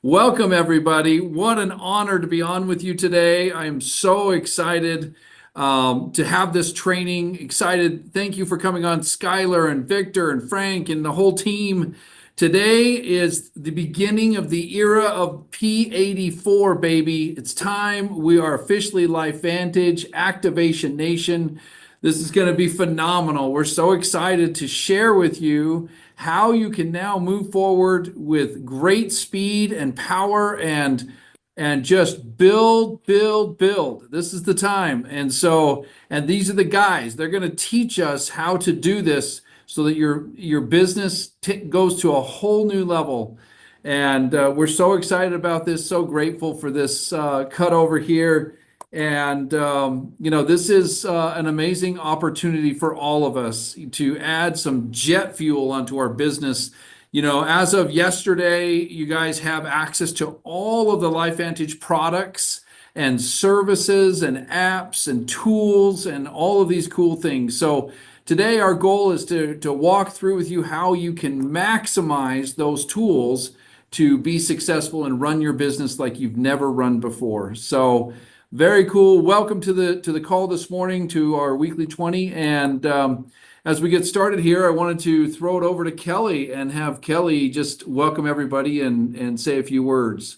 Welcome, everybody. What an honor to be on with you today. I am so excited to have this training. Excited. Thank you for coming on, Skylar and Victor and Frank and the whole team. Today is the beginning of the era of P84, baby. It's time. We are officially LifeVantage, Activation Nation. This is going to be phenomenal. We're so excited to share with you how you can now move forward with great speed and power and just build, build, build. This is the time. And these are the guys. They're going to teach us how to do this so that your business goes to a whole new level. And we're so excited about this, so grateful for this cut over here. And, this is an amazing opportunity for all of us to add some jet fuel onto our business. As of yesterday, you guys have access to all of the LifeVantage products and services and apps and tools and all of these cool things. So today our goal is to walk through with you how you can maximize those tools to be successful and run your business like you've never run before. So very cool. Welcome to the call this morning to our weekly 20. And as we get started here, I wanted to throw it over to Kelly and have Kelly just welcome everybody and say a few words.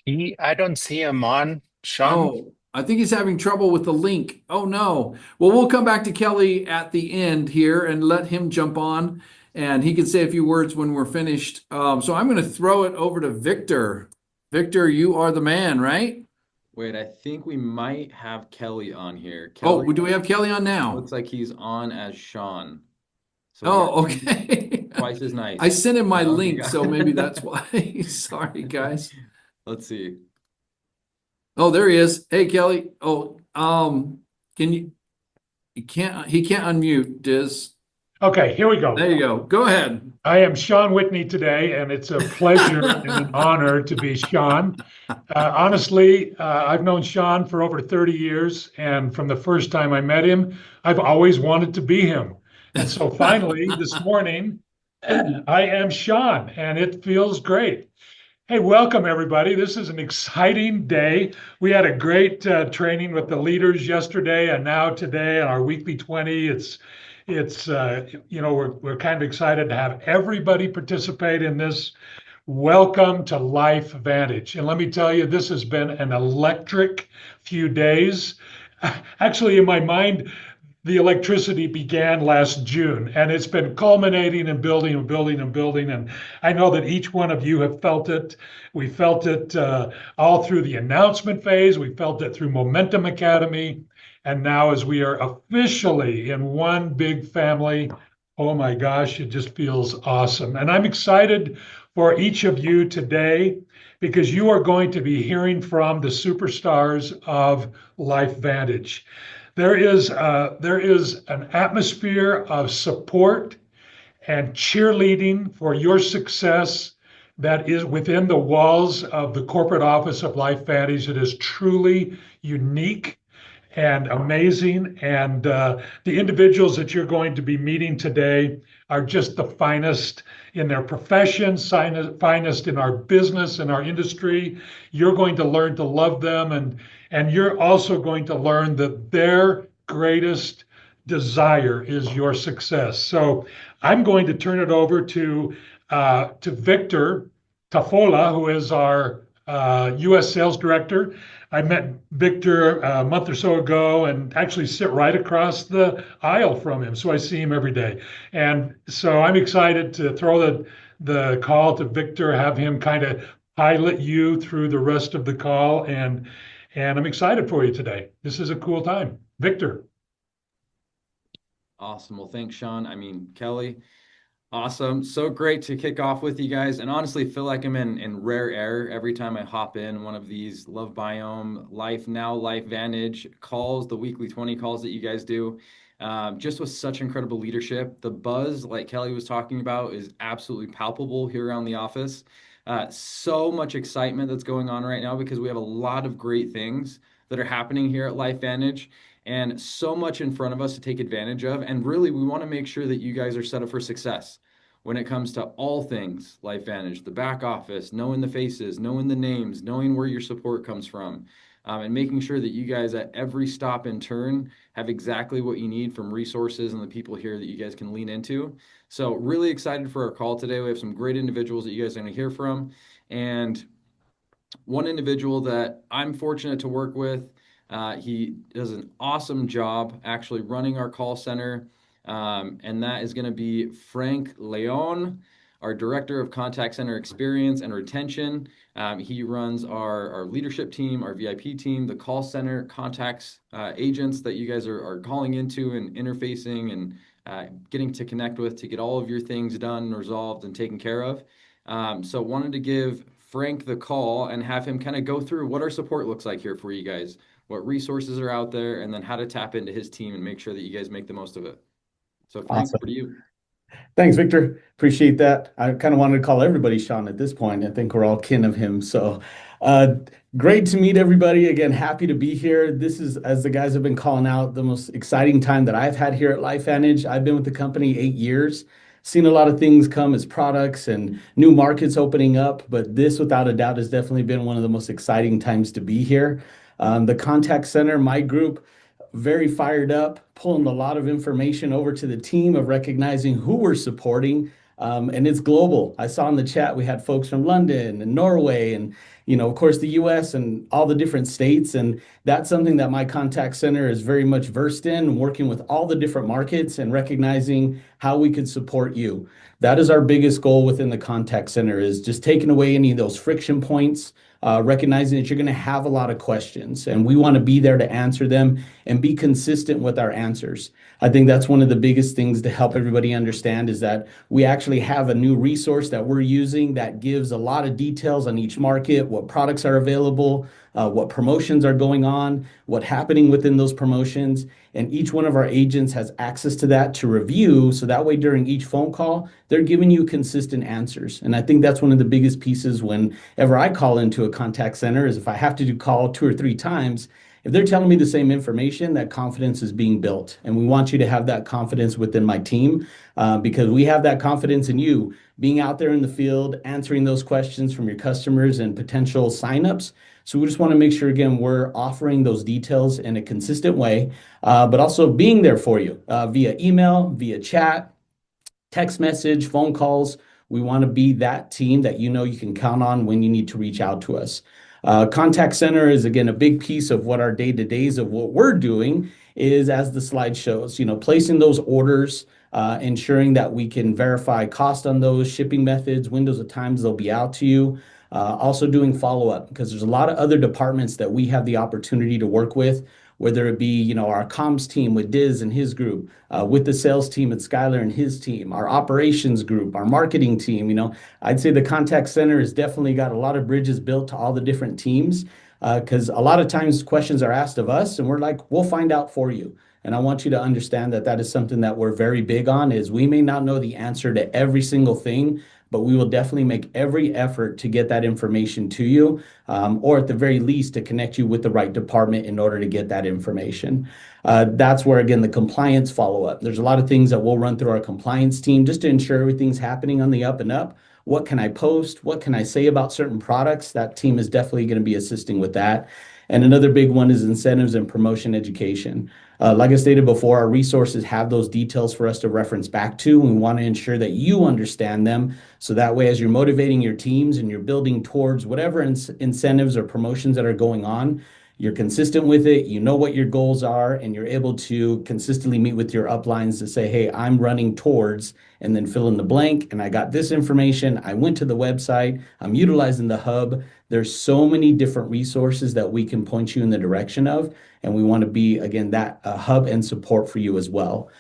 I don't see him on, Sean. Oh, I think he's having trouble with the link. Oh no. Well, we'll come back to Kelly at the end here and let him jump on, and he can say a few words when we're finished. So I'm going to throw it over to Victor. Victor, you are the man, right? Wait, I think we might have Kelly on here. Oh, Kelly do we have Kelly on now? looks like he's on as Sean. So we Oh, got okay. twice as I nice. sent him my You link, got- so maybe that's why. Sorry, guys. Let's see. Oh, there he is. Hey, Kelly. Oh, can you? He can't unmute, Diz. Okay, here we go. There you go. Go ahead. I am Sean Whitney today, and it's a pleasure and an honor to be Sean. Honestly, I've known Sean for over 30 years, and from the first time I met him, I've always wanted to be him. And so finally, this morning, I am Sean, and it feels great. Hey, welcome everybody. This is an exciting day. We had a great training with the leaders yesterday and now today on our weekly 20. We're kind of excited to have everybody participate in this. Welcome to LifeVantage. And let me tell you, this has been an electric few days. Actually, in my mind, the electricity began last June, and it's been culminating and building and building and building. And I know that each one of you have felt it. We felt it all through the announcement phase. We felt it through Momentum Academy. And now, as we are officially in one big family, oh my gosh, it just feels awesome. And I'm excited for each of you today because you are going to be hearing from the superstars of LifeVantage. There is an atmosphere of support and cheerleading for your success that is within the walls of the corporate office of LifeVantage. It is truly unique and amazing. And the individuals that you're going to be meeting today are just the finest in their profession, finest in our business, in our industry. You're going to learn to love them, and you're also going to learn that their greatest desire is your success. So I'm going to turn it over to Victor Tafola, who is our U.S. sales director. I met Victor a month or so ago and actually sit right across the aisle from him. So I see him every day. And so I'm excited to throw the call to Victor, have him kind of pilot you through the rest of the call. And I'm excited for you today. This is a cool time. Victor. Awesome. Well, thanks, Sean. Kelly, awesome. So great to kick off with you guys. And honestly, feel like I'm in rare air every time I hop in one of these Love Biome, Life Now, LifeVantage calls, the weekly 20 calls that you guys do. Just with such incredible leadership. The buzz, like Kelly was talking about, is absolutely palpable here around the office. So much excitement that's going on right now because we have a lot of great things that are happening here at LifeVantage and so much in front of us to take advantage of. And really, we want to make sure that you guys are set up for success. when it comes to all things LifeVantage, the back office, knowing the faces, knowing the names, knowing where your support comes from, and making sure that you guys at every stop and turn have exactly what you need from resources and the people here that you guys can lean into. So really excited for our call today. We have some great individuals that you guys are going to hear from. And one individual that I'm fortunate to work with, he does an awesome job actually running our call center. And that is going to be Frank Leon, our Director of Contact Center Experience and Retention. He runs our leadership team, our VIP team, the call center contacts, agents that you guys are calling into and interfacing and getting to connect with to get all of your things done, resolved, and taken care of. So wanted to give Frank the call and have him kind of go through what our support looks like here for you guys, what resources are out there, and then how to tap into his team and make sure that you guys make the most of it. So Frank, Awesome. over to you. Thanks, Victor. Appreciate that. I kind of wanted to call everybody Sean at this point. I think we're all kin of him. So great to meet everybody. Again, happy to be here. This is, as the guys have been calling out, the most exciting time that I've had here at LifeVantage. I've been with the company 8 years, seen a lot of things come as products and new markets opening up, but this, without a doubt, has definitely been one of the most exciting times to be here. The contact center, my group, very fired up, pulling a lot of information over to the team of recognizing who we're supporting. And it's global. I saw in the chat we had folks from London and Norway and, of course, the US and all the different states. And that's something that my contact center is very much versed in, working with all the different markets and recognizing how we could support you. That is our biggest goal within the contact center, is just taking away any of those friction points, recognizing that you're going to have a lot of questions, and we want to be there to answer them and be consistent with our answers. I think that's one of the biggest things to help everybody understand, is that we actually have a new resource that we're using that gives a lot of details on each market, what products are available, what promotions are going on, what's happening within those promotions. And each one of our agents has access to that to review. So that way, during each phone call, they're giving you consistent answers. And I think that's one of the biggest pieces whenever I call into a contact center, is if I have to do call 2 or 3 times, if they're telling me the same information, that confidence is being built. And we want you to have that confidence within my team, because we have that confidence in you being out there in the field, answering those questions from your customers and potential signups. So we just want to make sure, again, we're offering those details in a consistent way, but also being there for you via email, via chat, text message, phone calls. We want to be that team that you can count on when you need to reach out to us. Contact center is, again, a big piece of what our day-to-days of what we're doing is, as the slide shows, placing those orders, ensuring that we can verify cost on those, shipping methods, windows of times they'll be out to you. Also doing follow-up, because there's a lot of other departments that we have the opportunity to work with, whether it be, our comms team with Diz and his group, with the sales team at Skylar and his team, our operations group, our marketing team. I'd say the contact center has definitely got a lot of bridges built to all the different teams, because a lot of times questions are asked of us and we're like, we'll find out for you. And I want you to understand that that is something that we're very big on, is we may not know the answer to every single thing, but we will definitely make every effort to get that information to you, or at the very least to connect you with the right department in order to get that information. That's where, again, the compliance follow-up. There's a lot of things that we'll run through our compliance team just to ensure everything's happening on the up and up. What can I post? What can I say about certain products? That team is definitely going to be assisting with that. And another big one is incentives and promotion education. Like I stated before, our resources have those details for us to reference back to. We want to ensure that you understand them. So that way, as you're motivating your teams and you're building towards whatever incentives or promotions that are going on, you're consistent with it, you know what your goals are, and you're able to consistently meet with your uplines to say, hey, I'm running towards, and then fill in the blank, and I got this information, I went to the website, I'm utilizing the hub. There's so many different resources that we can point you in the direction of, and we want to be, again, that hub and support for you as well.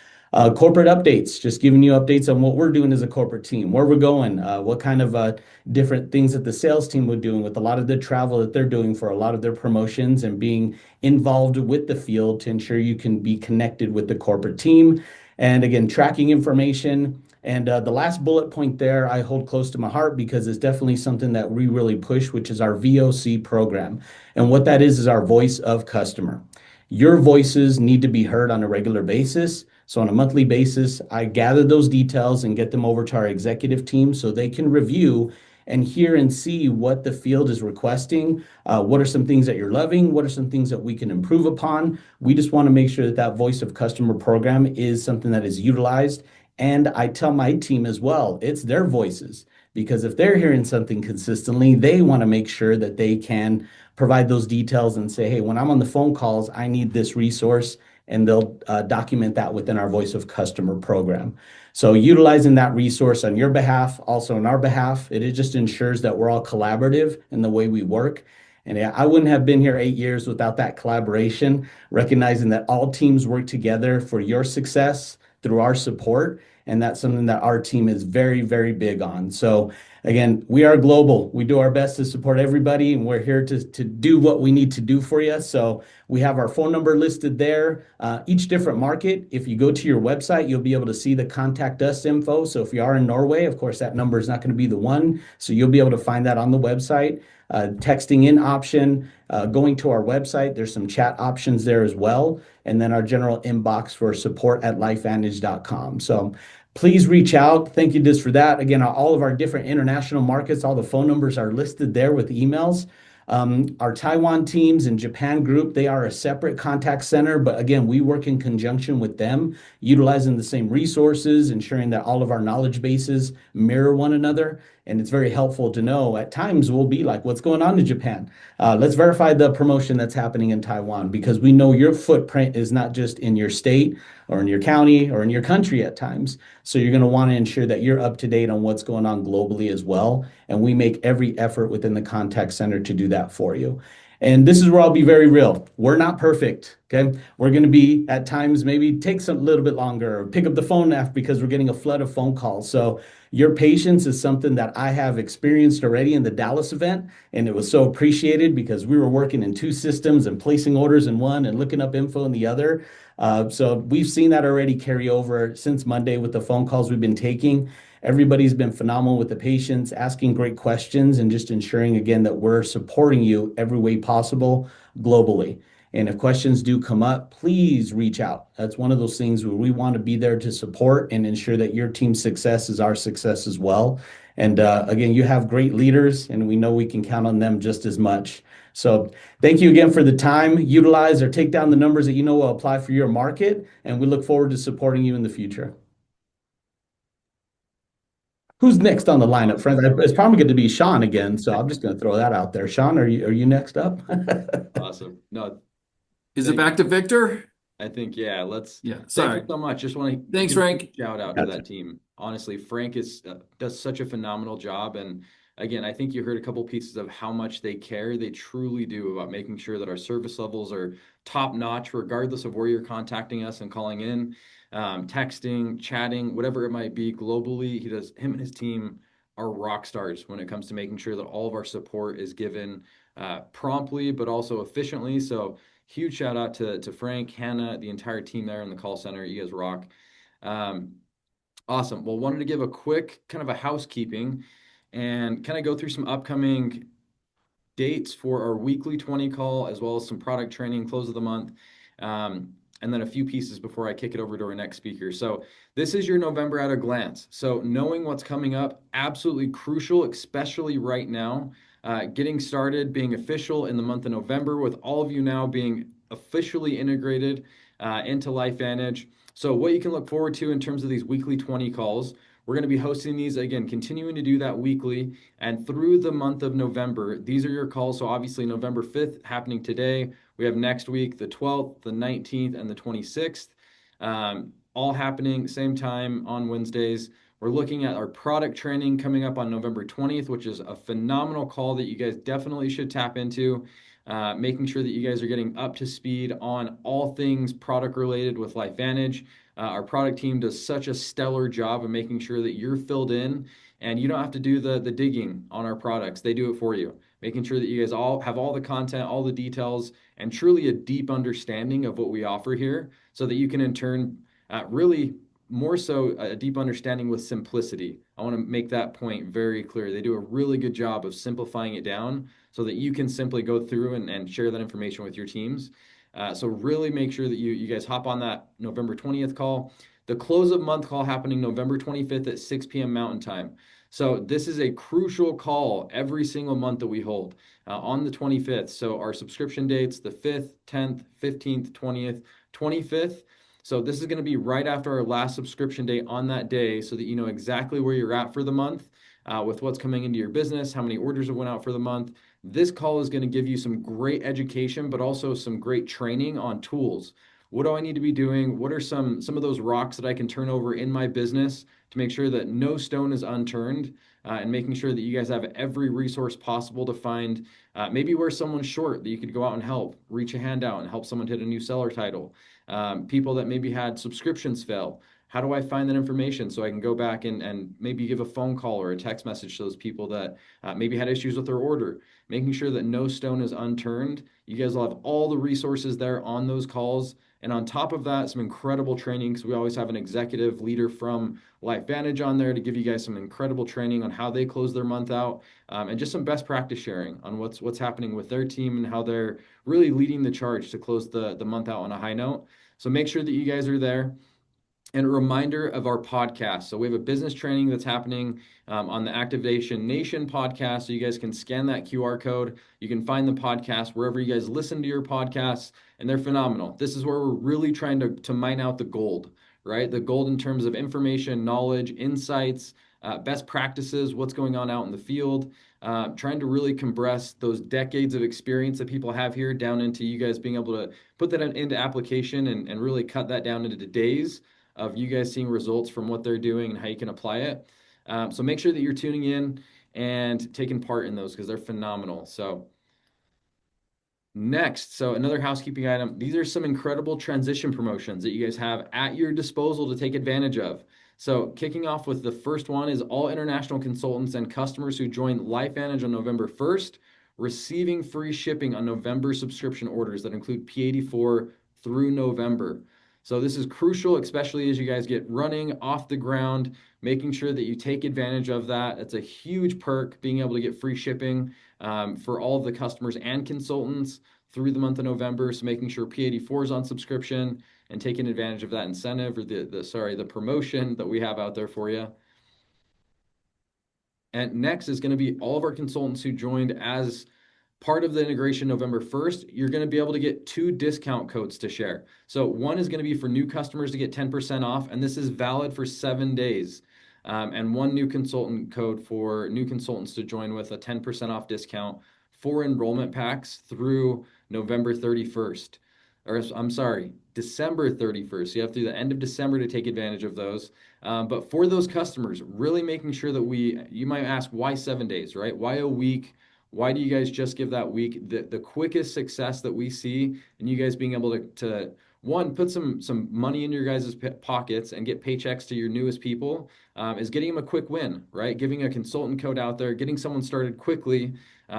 Corporate updates, just giving you updates on what we're doing as a corporate team, where we're going, what kind of different things that the sales team were doing with a lot of the travel that they're doing for a lot of their promotions, and being involved with the field to ensure you can be connected with the corporate team. And again, tracking information. And the last bullet point there I hold close to my heart, because it's definitely something that we really push, which is our VOC program. And what that is our voice of customer. Your voices need to be heard on a regular basis. So on a monthly basis, I gather those details and get them over to our executive team so they can review and hear and see what the field is requesting. What are some things that you're loving? What are some things that we can improve upon? We just want to make sure that that voice of customer program is something that is utilized. And I tell my team as well, it's their voices, because if they're hearing something consistently, they want to make sure that they can provide those details and say, hey, when I'm on the phone calls, I need this resource. And they'll document that within our voice of customer program. So utilizing that resource on your behalf, also on our behalf, it just ensures that we're all collaborative in the way we work. And I wouldn't have been here 8 years without that collaboration, recognizing that all teams work together for your success through our support. And that's something that our team is very, very big on. So again, we are global. We do our best to support everybody, and we're here to do what we need to do for you. So we have our phone number listed there. Each different market, if you go to your website, you'll be able to see the contact us info. So if you are in Norway, of course, that number is not going to be the one. So you'll be able to find that on the website. Texting in option, going to our website, there's some chat options there as well. And then our general inbox for support@lifevantage.com. So please reach out. Thank you, Diz, for that. Again, all of our different international markets, all the phone numbers are listed there with emails. Our Taiwan teams and Japan group, they are a separate contact center, but again, we work in conjunction with them, utilizing the same resources, ensuring that all of our knowledge bases mirror one another. And it's very helpful to know at times we'll be like, what's going on in Japan? Let's verify the promotion that's happening in Taiwan, because we know your footprint is not just in your state or in your county or in your country at times. So you're going to want to ensure that you're up to date on what's going on globally as well. And we make every effort within the contact center to do that for you. And this is where I'll be very real. We're not perfect. Okay. We're going to be at times maybe take some little bit longer or pick up the phone after because we're getting a flood of phone calls. So your patience is something that I have experienced already in the Dallas event. And it was so appreciated because we were working in two systems and placing orders in one and looking up info in the other. So we've seen that already carry over since Monday with the phone calls we've been taking. Everybody's been phenomenal with the patients, asking great questions, and just ensuring, again, that we're supporting you every way possible globally. And if questions do come up, please reach out. That's one of those things where we want to be there to support and ensure that your team's success is our success as well. And again, you have great leaders, and we know we can count on them just as much. So thank you again for the time. Utilize or take down the numbers that you know will apply for your market, and we look forward to supporting you in the future. Who's next on the lineup, friends? It's probably going to be Sean again, so I'm just going to throw that out there. Sean, are you next up? Awesome. No, Is it back to Victor? I think, yeah, Yeah, thank sorry. you so much. Just want to Thanks, give a Frank. shout out Gotcha. to that team. Honestly, Frank does such a phenomenal job. And again, I think you heard a couple pieces of how much they care. They truly do about making sure that our service levels are top notch, regardless of where you're contacting us and calling in, texting, chatting, whatever it might be globally. Him and his team are rock stars when it comes to making sure that all of our support is given promptly, but also efficiently. So huge shout out to Frank, Hannah, the entire team there in the call center. You guys rock. Awesome. Well, wanted to give a quick kind of a housekeeping and kind of go through some upcoming dates for our weekly 20 call, as well as some product training, close of the month, and then a few pieces before I kick it over to our next speaker. So this is your November at a glance. So knowing what's coming up, absolutely crucial, especially right now. Getting started, being official in the month of November, with all of you now being officially integrated into LifeVantage. So what you can look forward to in terms of these weekly 20 calls, we're going to be hosting these again, continuing to do that weekly. And through the month of November, these are your calls. So obviously November 5th happening today. We have next week, the 12th, the 19th, and the 26th, all happening same time on Wednesdays. We're looking at our product training coming up on November 20th, which is a phenomenal call that you guys definitely should tap into, making sure that you guys are getting up to speed on all things product related with LifeVantage. Our product team does such a stellar job of making sure that you're filled in and you don't have to do the digging on our products. They do it for you, making sure that you guys all have all the content, all the details, and truly a deep understanding of what we offer here so that you can in turn really more so a deep understanding with simplicity. I want to make that point very clear. They do a really good job of simplifying it down so that you can simply go through and share that information with your teams. So really make sure that you guys hop on that November 20th call. The close of month call happening November 25th at 6 p.m. Mountain Time. So this is a crucial call every single month that we hold on the 25th. So our subscription dates, the 5th, 10th, 15th, 20th, 25th. So this is going to be right after our last subscription date on that day so that you know exactly where you're at for the month with what's coming into your business, how many orders have went out for the month. This call is going to give you some great education, but also some great training on tools. What do I need to be doing? What are some of those rocks that I can turn over in my business to make sure that no stone is unturned and making sure that you guys have every resource possible to find maybe where someone's short that you could go out and help, reach a hand out and help someone hit a new seller title. People that maybe had subscriptions fail. How do I find that information so I can go back and maybe give a phone call or a text message to those people that maybe had issues with their order, making sure that no stone is unturned. You guys will have all the resources there on those calls. And on top of that, some incredible training because we always have an executive leader from LifeVantage on there to give you guys some incredible training on how they close their month out and just some best practice sharing on what's happening with their team and how they're really leading the charge to close the month out on a high note. So make sure that you guys are there. And a reminder of our podcast. So we have a business training that's happening on the Activation Nation podcast. So you guys can scan that QR code. You can find the podcast wherever you guys listen to your podcasts, and they're phenomenal. This is where we're really trying to mine out the gold, right? The gold in terms of information, knowledge, insights, best practices, what's going on out in the field, trying to really compress those decades of experience that people have here down into you guys being able to put that into application and really cut that down into days of you guys seeing results from what they're doing and how you can apply it. So make sure that you're tuning in and taking part in those because they're phenomenal. So next, so another housekeeping item. These are some incredible transition promotions that you guys have at your disposal to take advantage of. So kicking off with the first one is all international consultants and customers who join LifeVantage on November 1st, receiving free shipping on November subscription orders that include P84 through November. So this is crucial, especially as you guys get running off the ground, making sure that you take advantage of that. It's a huge perk being able to get free shipping for all of the customers and consultants through the month of November. So making sure P84 is on subscription and taking advantage of that incentive or the promotion that we have out there for you. And next is going to be all of our consultants who joined as part of the integration November 1st, you're going to be able to get 2 discount codes to share. So one is going to be for new customers to get 10% off, and this is valid for 7 days. And one new consultant code for new consultants to join with a 10% off discount for enrollment packs through November 31st. Or I'm sorry, December 31st. You have through the end of December to take advantage of those. But for those customers, really making sure that you might ask, why 7 days, right? Why a week? Why do you guys just give that week? The quickest success that we see and you guys being able to one, put some money in your guys' pockets and get paychecks to your newest people is getting them a quick win, right? Giving a consultant code out there, getting someone started quickly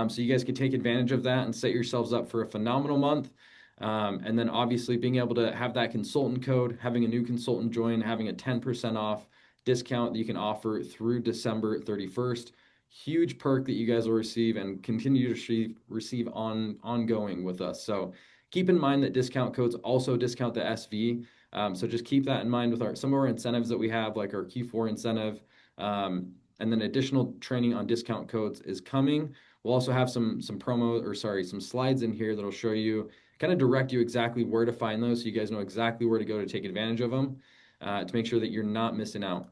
so you guys can take advantage of that and set yourselves up for a phenomenal month. And then obviously being able to have that consultant code, having a new consultant join, having a 10% off discount that you can offer through December 31st. Huge perk that you guys will receive and continue to receive ongoing with us. So keep in mind that discount codes also discount the SV. So just keep that in mind with some of our incentives that we have, like our Q4 incentive. And then additional training on discount codes is coming. We'll also have some slides in here that'll show you, kind of direct you exactly where to find those so you guys know exactly where to go to take advantage of them to make sure that you're not missing out.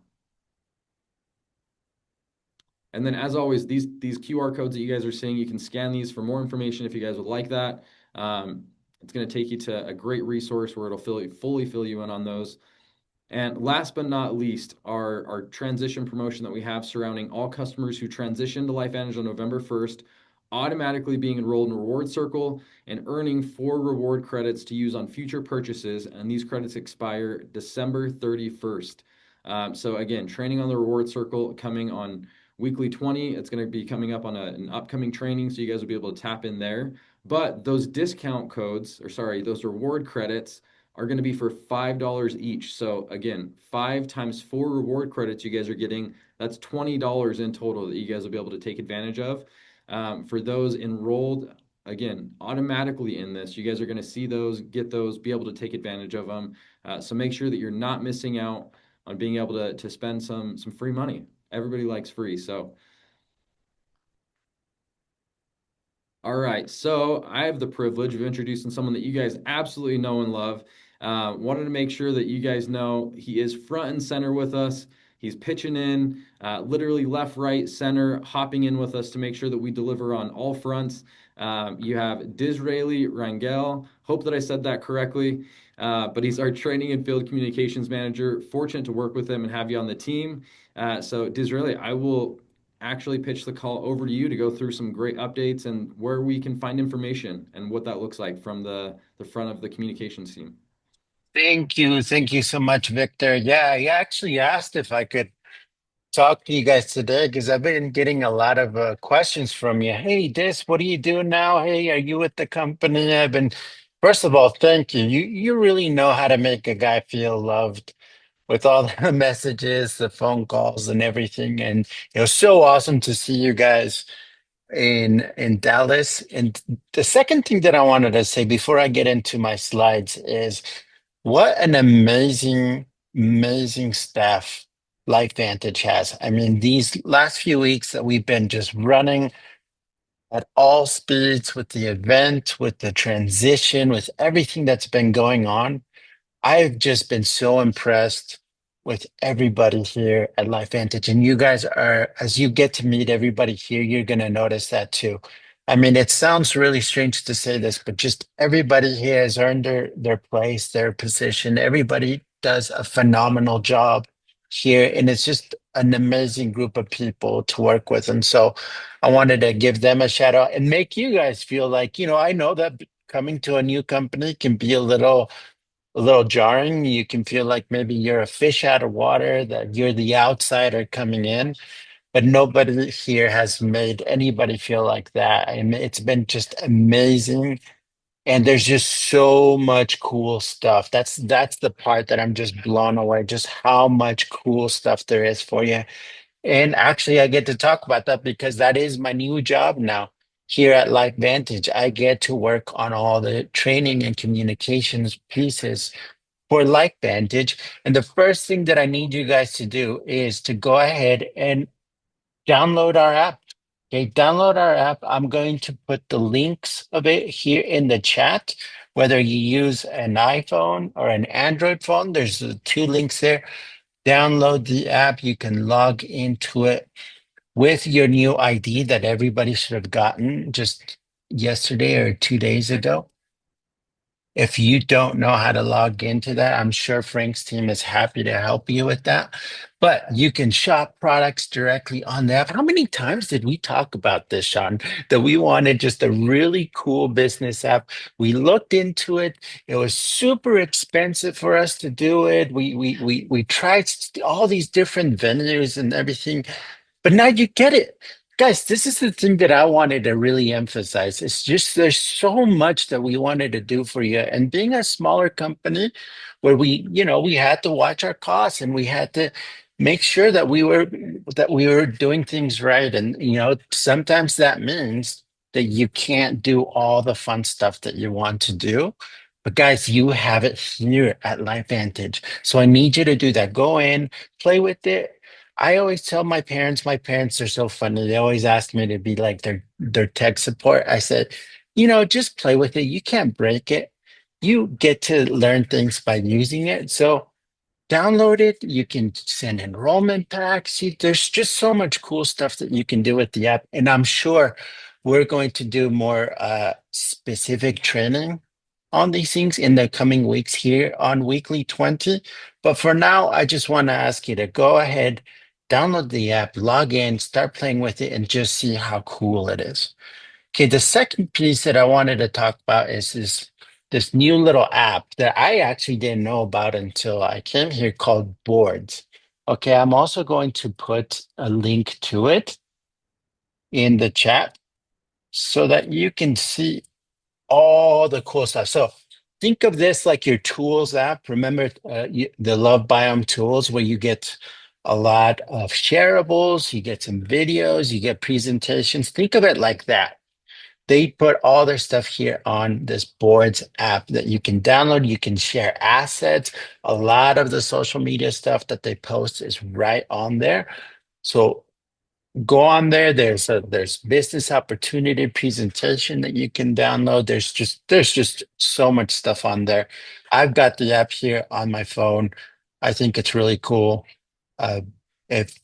And then as always, these QR codes that you guys are seeing, you can scan these for more information if you guys would like that. It's going to take you to a great resource where it'll fully fill you in on those. And last but not least, our transition promotion that we have surrounding all customers who transition to LifeVantage on November 1st, automatically being enrolled in Reward Circle and earning 4 reward credits to use on future purchases. And these credits expire December 31st. So again, training on the Reward Circle coming on weekly 20. It's going to be coming up on an upcoming training, so you guys will be able to tap in there. But those discount codes, those reward credits are going to be for $5 each. So again, 5 times 4 reward credits you guys are getting. That's $20 in total that you guys will be able to take advantage of. For those enrolled again, automatically in this. You guys are going to see those, get those, be able to take advantage of them. So make sure that you're not missing out on being able to spend some free money. Everybody likes free. So, all right. So I have the privilege of introducing someone that you guys absolutely know and love. Wanted to make sure that you guys know he is front and center with us. He's pitching in, literally left, right, center, hopping in with us to make sure that we deliver on all fronts. You have Disraeli Rangel. Hope that I said that correctly. But he's our training and field communications manager. Fortunate to work with him and have you on the team. So Disraeli, I will actually pitch the call over to you to go through some great updates and where we can find information and what that looks like from the front of the communications team. Thank you. Thank you so much, Victor. Yeah, you actually asked if I could talk to you guys today because I've been getting a lot of questions from you. Hey, what do you do now? Hey, are you with the company? First of all, thank you. You really know how to make a guy feel loved with all the messages, the phone calls, and everything. And it was so awesome to see you guys in Dallas. And the second thing that I wanted to say before I get into my slides is what an amazing, amazing staff LifeVantage has. I mean, these last few weeks that we've been just running at all speeds with the event, with the transition, with everything that's been going on. I've just been so impressed with everybody here at LifeVantage. And you guys are, as you get to meet everybody here, you're going to notice that too. I mean, it sounds really strange to say this, but just everybody here has earned their place, their position. Everybody does a phenomenal job here. And it's just an amazing group of people to work with. And so I wanted to give them a shout out and make you guys feel like, I know that coming to a new company can be a little jarring. You can feel like maybe you're a fish out of water, that you're the outsider coming in, but nobody here has made anybody feel like that. I mean, it's been just amazing. And there's just so much cool stuff. That's the part that I'm just blown away, just how much cool stuff there is for you. And actually, I get to talk about that because that is my new job now here at LifeVantage. I get to work on all the training and communications pieces for LifeVantage. And the first thing that I need you guys to do is to go ahead and download our app. Okay, download our app. I'm going to put the links of it here in the chat. Whether you use an iPhone or an Android phone, there's the two links there. Download the app. You can log into it with your new ID that everybody should have gotten just yesterday or 2 days ago. If you don't know how to log into that, I'm sure Frank's team is happy to help you with that. But you can shop products directly on the app. How many times did we talk about this, Sean? That we wanted just a really cool business app. We looked into it. It was super expensive for us to do it. We tried all these different venues and everything, but now you get it. Guys, this is the thing that I wanted to really emphasize. It's just there's so much that we wanted to do for you. And being a smaller company where we had to watch our costs and we had to make sure that we were doing things right. And sometimes that means that you can't do all the fun stuff that you want to do. But guys, you have it here at LifeVantage. So I need you to do that. Go in, play with it. I always tell my parents are so funny. They always ask me to be like their tech support. I said, just play with it. You can't break it. You get to learn things by using it. So download it. You can send enrollment packs. There's just so much cool stuff that you can do with the app. And I'm sure we're going to do more specific training on these things in the coming weeks here on Weekly 20. But for now, I just want to ask you to go ahead, download the app, log in, start playing with it, and just see how cool it is. Okay, the second piece that I wanted to talk about is this new little app that I actually didn't know about until I came here called Boards. Okay, I'm also going to put a link to it in the chat so that you can see all the cool stuff. So think of this like your tools app. Remember the Love Biome tools where you get a lot of shareables, you get some videos, you get presentations. Think of it like that. they put all their stuff here on this boards app that you can download. You can share assets. A lot of the social media stuff that they post is right on there. So go on there. There's business opportunity presentation that you can download. There's just so much stuff on there. I've got the app here on my phone. I think it's really cool. Uh, if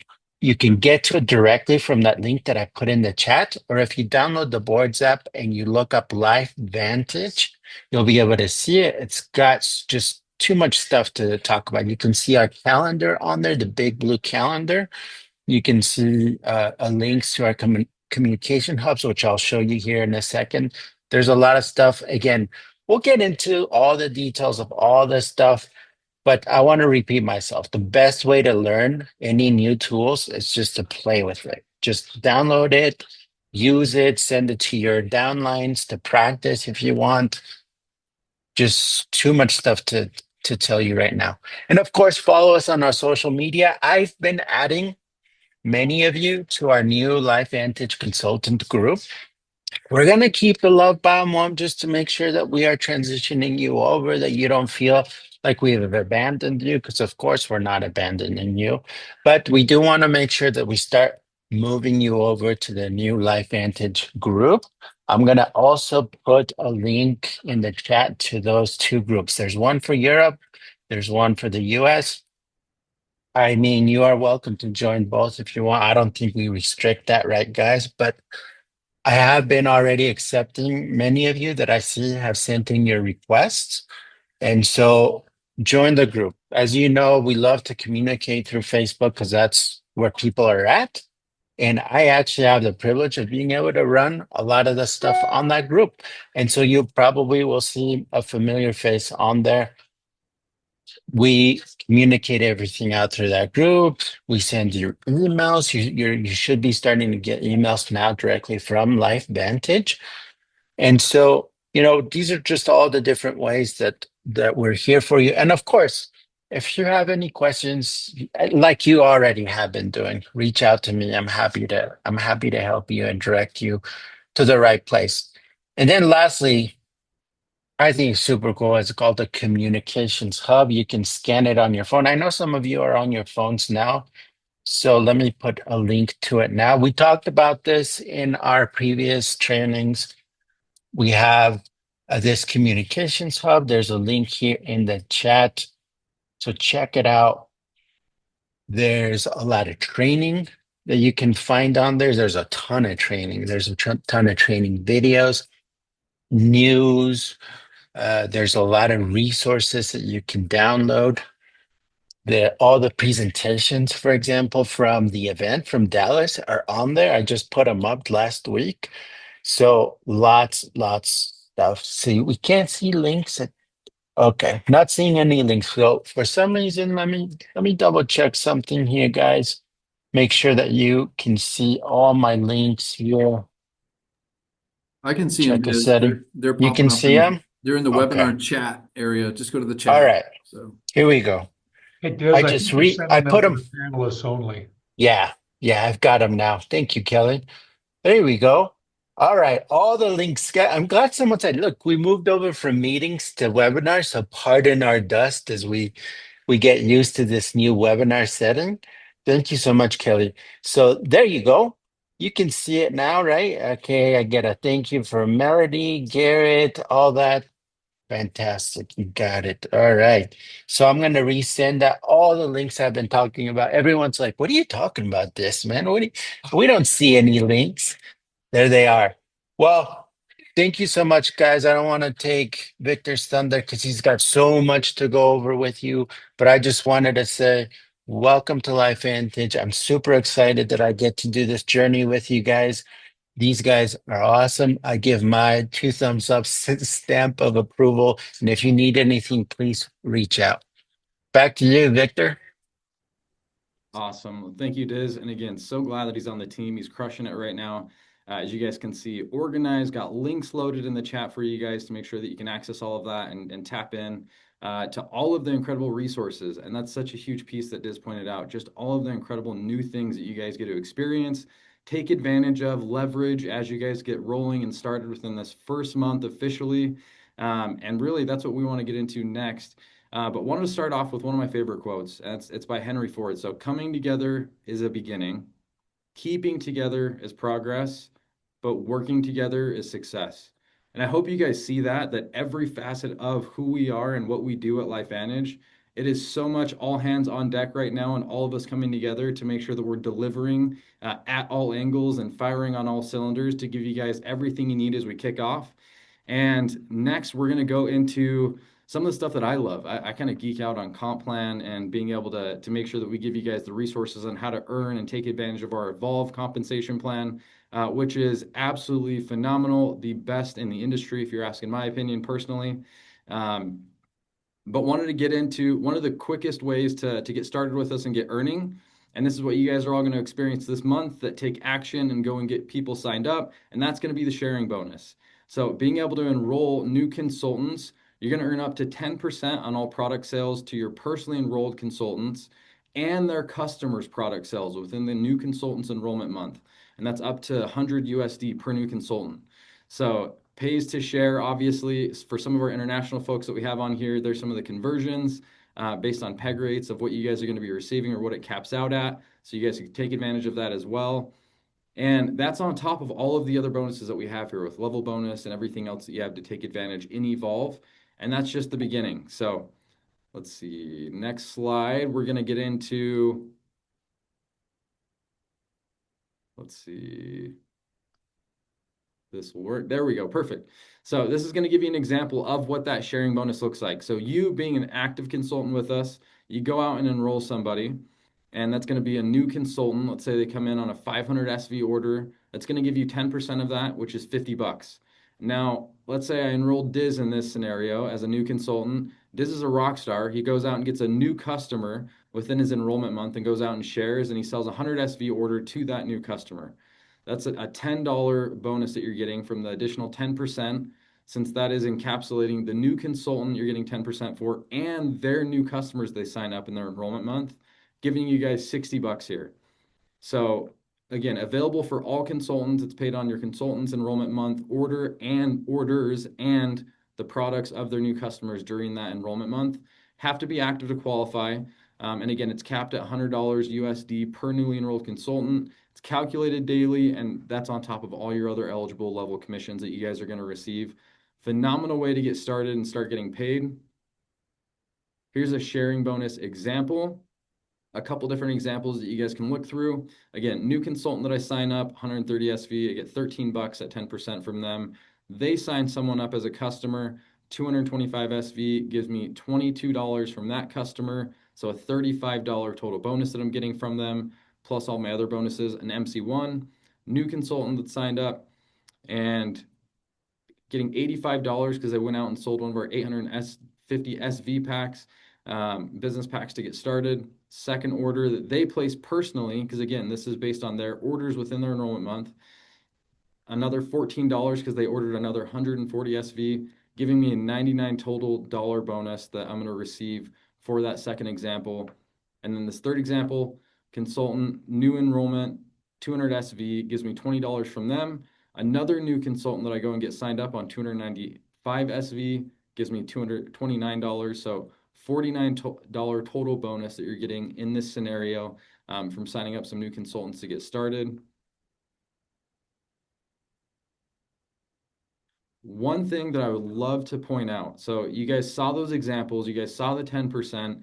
you can get to it directly from that link that I put in the chat, or if you download the Boards app and you look up LifeVantage, you'll be able to see it. It's got just too much stuff to talk about. You can see our calendar on there, the big blue calendar. You can see links to our communication hubs, which I'll show you here in a second. There's a lot of stuff. Again, we'll get into all the details of all this stuff, but I want to repeat myself. The best way to learn any new tools is just to play with it. Just download it, use it, send it to your downlines to practice if you want. Just too much stuff to tell you right now. And of course, follow us on our social media. I've been adding many of you to our new LifeVantage consultant group. We're going to keep the love bomb warm just to make sure that we are transitioning you over, that you don't feel like we have abandoned you, because of course we're not abandoning you. But we do want to make sure that we start moving you over to the new LifeVantage group. I'm going to also put a link in the chat to those two groups. There's one for Europe, there's one for the US. I mean, you are welcome to join both if you want. I don't think we restrict that, right, guys? But I have been already accepting many of you that I see have sent in your requests. And so join the group. As you know, we love to communicate through Facebook because that's where people are at. And I actually have the privilege of being able to run a lot of the stuff on that group. And so you probably will see a familiar face on there. We communicate everything out through that group. We send you emails. You should be starting to get emails now directly from LifeVantage. And so, these are just all the different ways that we're here for you. And of course, if you have any questions, like you already have been doing, reach out to me. I'm happy to help you and direct you to the right place. And then lastly, I think it's super cool. It's called the Communications Hub. You can scan it on your phone. I know some of you are on your phones now, so let me put a link to it now. We talked about this in our previous trainings. We have this Communications Hub. There's a link here in the chat, so check it out. There's a lot of training that you can find on there. There's a ton of training. There's a ton of training videos, news. There's a lot of resources that you can download. All the presentations, for example, from the event from Dallas are on there. I just put them up last week. So lots stuff. See, we can't see links. Okay, not seeing any links. So for some reason, let me double check something here, guys. Make sure that you can see all my links here. I can see Check them. a setting. They're You popping can up see them? they're in the Okay. webinar chat area. Just go to the chat. All right, So here we go. Hey, Diz, I I just think you're I sending put them to them. the panelists only. Yeah, I've got them now. Thank you, Kelly. There we go. All right, all the links. I'm glad someone said, look, we moved over from meetings to webinars, so pardon our dust as we get used to this new webinar setting. Thank you so much, Kelly. So there you go. You can see it now, right? Okay, I get a thank you for Melody, Garrett, all that. Fantastic. You got it. All right. So I'm going to resend that all the links I've been talking about. Everyone's like, what are you talking about this, man? We don't see any links. There they are. Well, thank you so much, guys. I don't want to take Victor's thunder because he's got so much to go over with you, but I just wanted to say welcome to LifeVantage. I'm super excited that I get to do this journey with you guys. These guys are awesome. I give my 2 thumbs up stamp of approval. And if you need anything, please reach out. Back to you, Victor. Awesome. Thank you, Diz. And again, so glad that he's on the team. He's crushing it right now. As you guys can see, organized, got links loaded in the chat for you guys to make sure that you can access all of that and tap in to all of the incredible resources. And that's such a huge piece that Diz pointed out, just all of the incredible new things that you guys get to experience, take advantage of, leverage as you guys get rolling and started within this first month officially. And really, that's what we want to get into next. But wanted to start off with one of my favorite quotes. It's by Henry Ford. So, coming together is a beginning, keeping together is progress, but working together is success. And I hope you guys see that every facet of who we are and what we do at LifeVantage, it is so much all hands on deck right now, and all of us coming together to make sure that we're delivering at all angles and firing on all cylinders to give you guys everything you need as we kick off. And next, we're going to go into some of the stuff that I love. I kind of geek out on comp plan and being able to make sure that we give you guys the resources on how to earn and take advantage of our Evolve compensation plan, which is absolutely phenomenal, the best in the industry, if you're asking my opinion personally. But wanted to get into one of the quickest ways to get started with us and get earning. And this is what you guys are all going to experience this month, that take action and go and get people signed up. And that's going to be the sharing bonus. So being able to enroll new consultants, you're going to earn up to 10% on all product sales to your personally enrolled consultants and their customers' product sales within the new consultants enrollment month. And that's up to 100 USD per new consultant. So pays to share, obviously, for some of our international folks that we have on here, there's some of the conversions based on peg rates of what you guys are going to be receiving or what it caps out at. So you guys can take advantage of that as well. And that's on top of all of the other bonuses that we have here with level bonus and everything else that you have to take advantage in Evolve. And that's just the beginning. So let's see, next slide, we're going to get into, let's see, this will work. There we go. Perfect. So this is going to give you an example of what that sharing bonus looks like. So you being an active consultant with us, you go out and enroll somebody, and that's going to be a new consultant. Let's say they come in on a 500 SV order. That's going to give you 10% of that, which is 50 bucks. Now, let's say I enrolled Diz in this scenario as a new consultant. Diz is a rock star. He goes out and gets a new customer within his enrollment month and goes out and shares, and he sells a 100 SV order to that new customer. That's a $10 bonus that you're getting from the additional 10%, since that is encapsulating the new consultant you're getting 10% for and their new customers they sign up in their enrollment month, giving you guys 60 bucks here. So again, available for all consultants. It's paid on your consultants enrollment month order and orders and the products of their new customers during that enrollment month. Have to be active to qualify. And again, it's capped at $100 USD per newly enrolled consultant. It's calculated daily, and that's on top of all your other eligible level commissions that you guys are going to receive. Phenomenal way to get started and start getting paid. Here's a sharing bonus example. A couple different examples that you guys can look through. Again, new consultant that I sign up, 130 SV, I get 13 bucks at 10% from them. They sign someone up as a customer, 225 SV gives me $22 from that customer. So a $35 total bonus that I'm getting from them, plus all my other bonuses. An MC1, new consultant that signed up and getting $85 because I went out and sold one of our 850 SV packs, business packs to get started. Second order that they place personally, because again, this is based on their orders within their enrollment month. Another $14 because they ordered another 140 SV, giving me a $99 total dollar bonus that I'm going to receive for that second example. And then this third example, consultant, new enrollment, 200 SV, gives me $20 from them. Another new consultant that I go and get signed up on 295 SV gives me $229. So $49 total bonus that you're getting in this scenario from signing up some new consultants to get started. One thing that I would love to point out, so you guys saw those examples, you guys saw the 10%.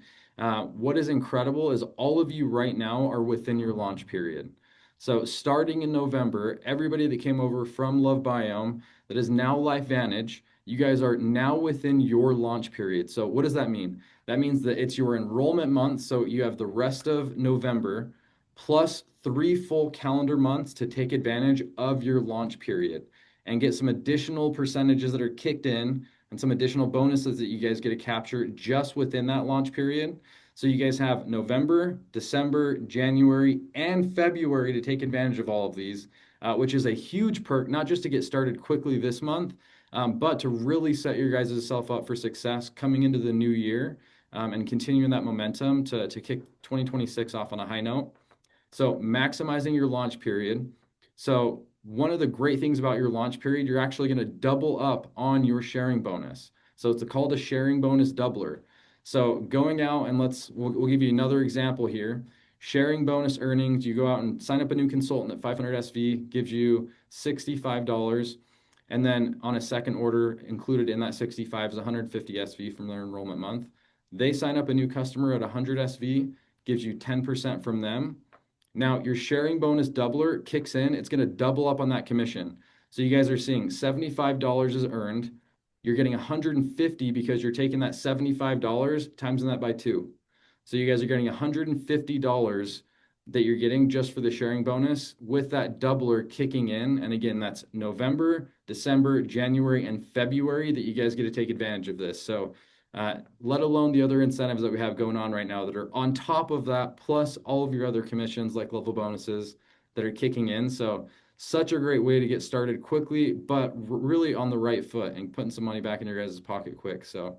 What is incredible is all of you right now are within your launch period. So starting in November, everybody that came over from Love Biome that is now LifeVantage, you guys are now within your launch period. So what does that mean? That means that it's your enrollment month. So you have the rest of November plus 3 full calendar months to take advantage of your launch period and get some additional percentages that are kicked in and some additional bonuses that you guys get to capture just within that launch period. So you guys have November, December, January, and February to take advantage of all of these, which is a huge perk, not just to get started quickly this month, but to really set your guys' self up for success coming into the new year and continuing that momentum to kick 2026 off on a high note. So maximizing your launch period. So one of the great things about your launch period, you're actually going to double up on your sharing bonus. So it's called a sharing bonus doubler. So going out and we'll give you another example here. Sharing bonus earnings, you go out and sign up a new consultant at 500 SV, gives you $65. And then on a second order, included in that 65 is 150 SV from their enrollment month. They sign up a new customer at 100 SV, gives you 10% from them. Now your sharing bonus doubler kicks in, it's going to double up on that commission. So you guys are seeing $75 is earned. You're getting 150 because you're taking that $75 times that by 2. So you guys are getting $150 that you're getting just for the sharing bonus with that doubler kicking in. And again, that's November, December, January, and February that you guys get to take advantage of this. So let alone the other incentives that we have going on right now that are on top of that, plus all of your other commissions like level bonuses that are kicking in. So such a great way to get started quickly, but really on the right foot and putting some money back in your guys' pocket quick. So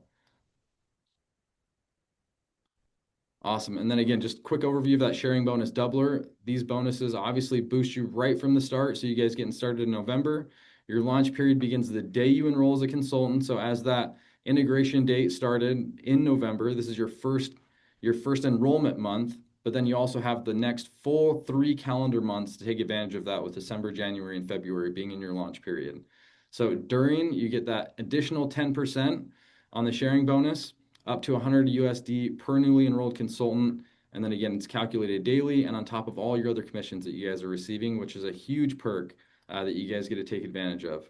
awesome. And then again, just quick overview of that sharing bonus doubler. These bonuses obviously boost you right from the start. So you guys getting started in November. Your launch period begins the day you enroll as a consultant. So as that integration date started in November, this is your first enrollment month, but then you also have the next full 3 calendar months to take advantage of that with December, January, and February being in your launch period. So you get that additional 10% on the sharing bonus, up to 100 USD per newly enrolled consultant. And then again, it's calculated daily and on top of all your other commissions that you guys are receiving, which is a huge perk that you guys get to take advantage of.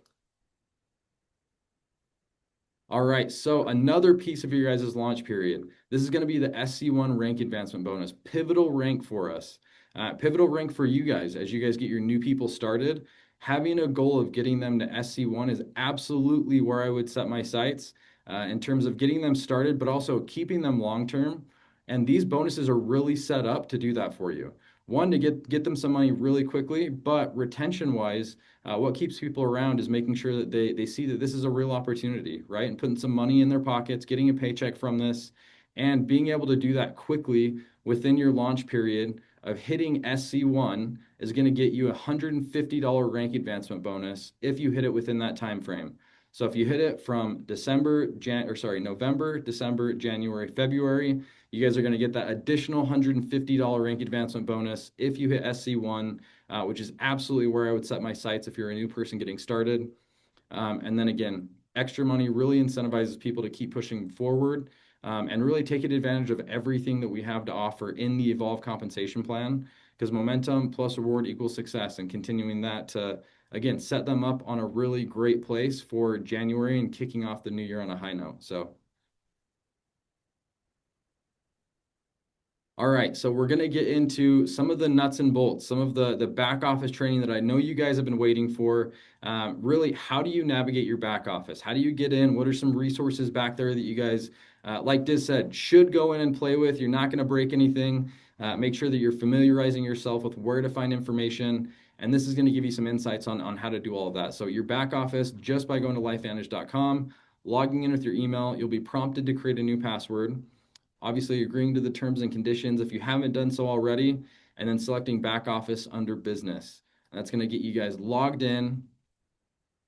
All right, so another piece of your guys' launch period. This is going to be the SC1 rank advancement bonus, pivotal rank for us. Pivotal rank for you guys as you guys get your new people started. Having a goal of getting them to SC1 is absolutely where I would set my sights in terms of getting them started, but also keeping them long-term. And these bonuses are really set up to do that for you. One, to get them some money really quickly, but retention-wise, what keeps people around is making sure that they see that this is a real opportunity, right? And putting some money in their pockets, getting a paycheck from this, and being able to do that quickly within your launch period of hitting SC1 is going to get you a $150 rank advancement bonus if you hit it within that time frame. So if you hit it from November, December, January, February, you guys are going to get that additional $150 rank advancement bonus if you hit SC1, which is absolutely where I would set my sights if you're a new person getting started. And then again, extra money really incentivizes people to keep pushing forward and really taking advantage of everything that we have to offer in the Evolve compensation plan, because momentum plus reward equals success, and continuing that to, again, set them up on a really great place for January and kicking off the new year on a high note. So all right, so we're going to get into some of the nuts and bolts, some of the back office training that I know you guys have been waiting for. Really, how do you navigate your back office? How do you get in? What are some resources back there that you guys, like Diz said, should go in and play with? You're not going to break anything. Make sure that you're familiarizing yourself with where to find information. And this is going to give you some insights on how to do all of that. So your back office, just by going to lifevantage.com, logging in with your email, you'll be prompted to create a new password. Obviously agreeing to the terms and conditions if you haven't done so already, and then selecting back office under business. And that's going to get you guys logged in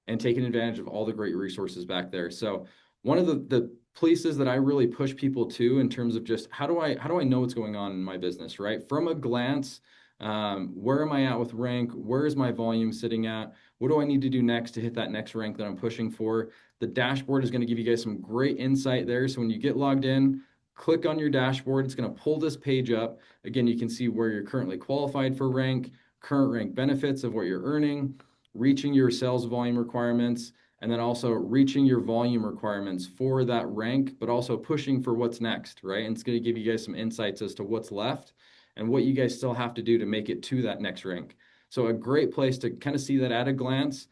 and taking advantage of all the great resources back there. So one of the places that I really push people to in terms of just how do I know what's going on in my business, right? From a glance, where am I at with rank? Where is my volume sitting at? What do I need to do next to hit that next rank that I'm pushing for? The dashboard is going to give you guys some great insight there. So when you get logged in, click on your dashboard. It's going to pull this page up. Again, you can see where you're currently qualified for rank, current rank benefits of what you're earning, reaching your sales volume requirements, and then also reaching your volume requirements for that rank, but also pushing for what's next, right? And it's going to give you guys some insights as to what's left and what you guys still have to do to make it to that next rank. So a great place to kind of see that at a glance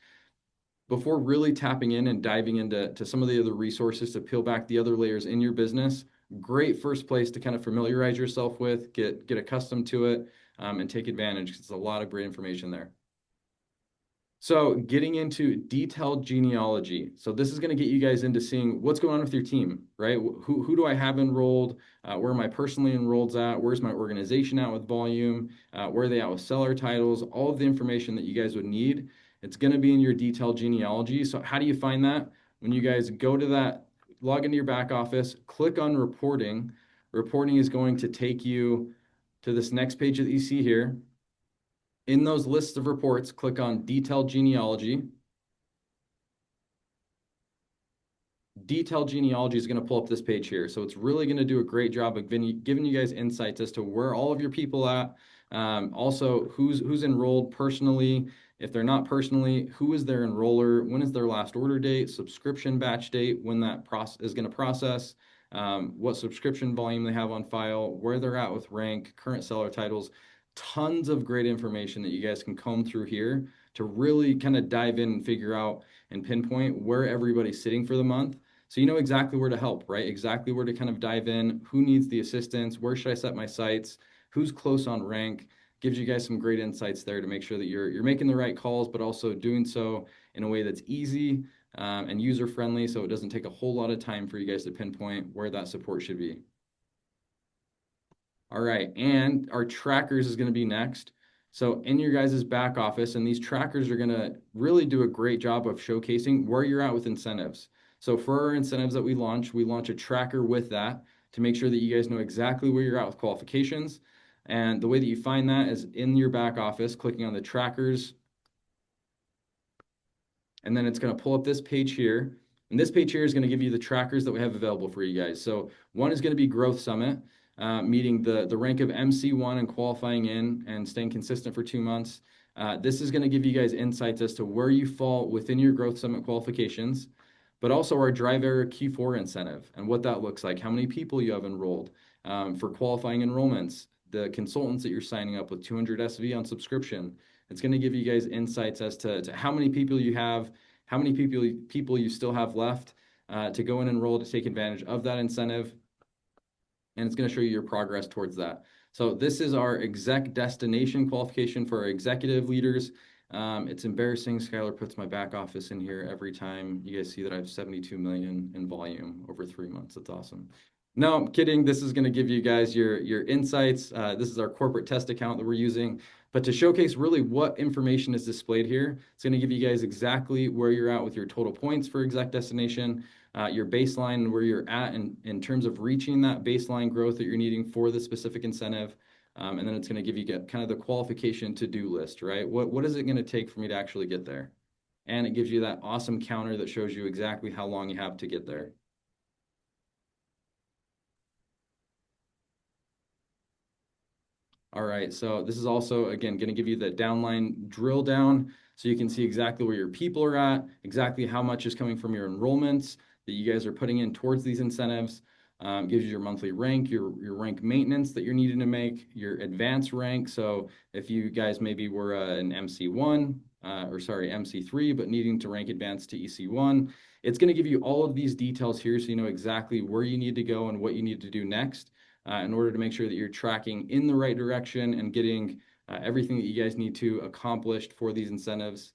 before really tapping in and diving into some of the other resources to peel back the other layers in your business. Great first place to kind of familiarize yourself with, get accustomed to it, and take advantage, because it's a lot of great information there. So getting into detailed genealogy. So this is going to get you guys into seeing what's going on with your team, right? Who do I have enrolled? Where am I personally enrolled at? Where's my organization at with volume? Where are they at with seller titles? All of the information that you guys would need. It's going to be in your detailed genealogy. So how do you find that? When you guys go to that, log into your back office, click on reporting. Reporting is going to take you to this next page that you see here. In those lists of reports, click on Detailed Genealogy. Detailed Genealogy is going to pull up this page here. So it's really going to do a great job of giving you guys insights as to where all of your people at. Also, who's enrolled personally. If they're not personally, who is their enroller? When is their last order date? Subscription batch date, when that process is going to process. What subscription volume they have on file, where they're at with rank, current seller titles. Tons of great information that you guys can comb through here to really kind of dive in and figure out and pinpoint where everybody's sitting for the month. So you know exactly where to help, right? Exactly where to kind of dive in, who needs the assistance, where should I set my sights, who's close on rank. Gives you guys some great insights there to make sure that you're making the right calls, but also doing so in a way that's easy and user friendly, so it doesn't take a whole lot of time for you guys to pinpoint where that support should be. All right, and our trackers is going to be next. So in your guys' back office, and these trackers are going to really do a great job of showcasing where you're at with incentives. So for our incentives that we launch a tracker with that to make sure that you guys know exactly where you're at with qualifications. And the way that you find that is in your back office, clicking on the trackers. And then it's going to pull up this page here. And this page here is going to give you the trackers that we have available for you guys. So one is going to be Growth Summit, meeting the rank of MC1 and qualifying in and staying consistent for 2 months. This is going to give you guys insights as to where you fall within your Growth Summit qualifications, but also our Drive Era Q4 incentive and what that looks like, how many people you have enrolled for qualifying enrollments, the consultants that you're signing up with 200 SV on subscription. It's going to give you guys insights as to how many people you have, how many people you still have left to go and enroll to take advantage of that incentive. And it's going to show you your progress towards that. So this is our exec destination qualification for our executive leaders. It's embarrassing. Skylar puts my back office in here every time. You guys see that I have 72 million in volume over 3 months. That's awesome. No, I'm kidding. This is going to give you guys your insights. This is our corporate test account that we're using. But to showcase really what information is displayed here, it's going to give you guys exactly where you're at with your total points for exec destination, your baseline, and where you're at in terms of reaching that baseline growth that you're needing for the specific incentive. And then it's going to give you kind of the qualification to-do list, right? What is it going to take for me to actually get there? And it gives you that awesome counter that shows you exactly how long you have to get there. All right, so this is also, again, going to give you the downline drill down so you can see exactly where your people are at, exactly how much is coming from your enrollments that you guys are putting in towards these incentives. Gives you your monthly rank, your rank maintenance that you're needing to make, your advanced rank. So if you guys maybe were an MC1, MC3, but needing to rank advanced to EC1, it's going to give you all of these details here so you know exactly where you need to go and what you need to do next. In order to make sure that you're tracking in the right direction and getting everything that you guys need to accomplished for these incentives.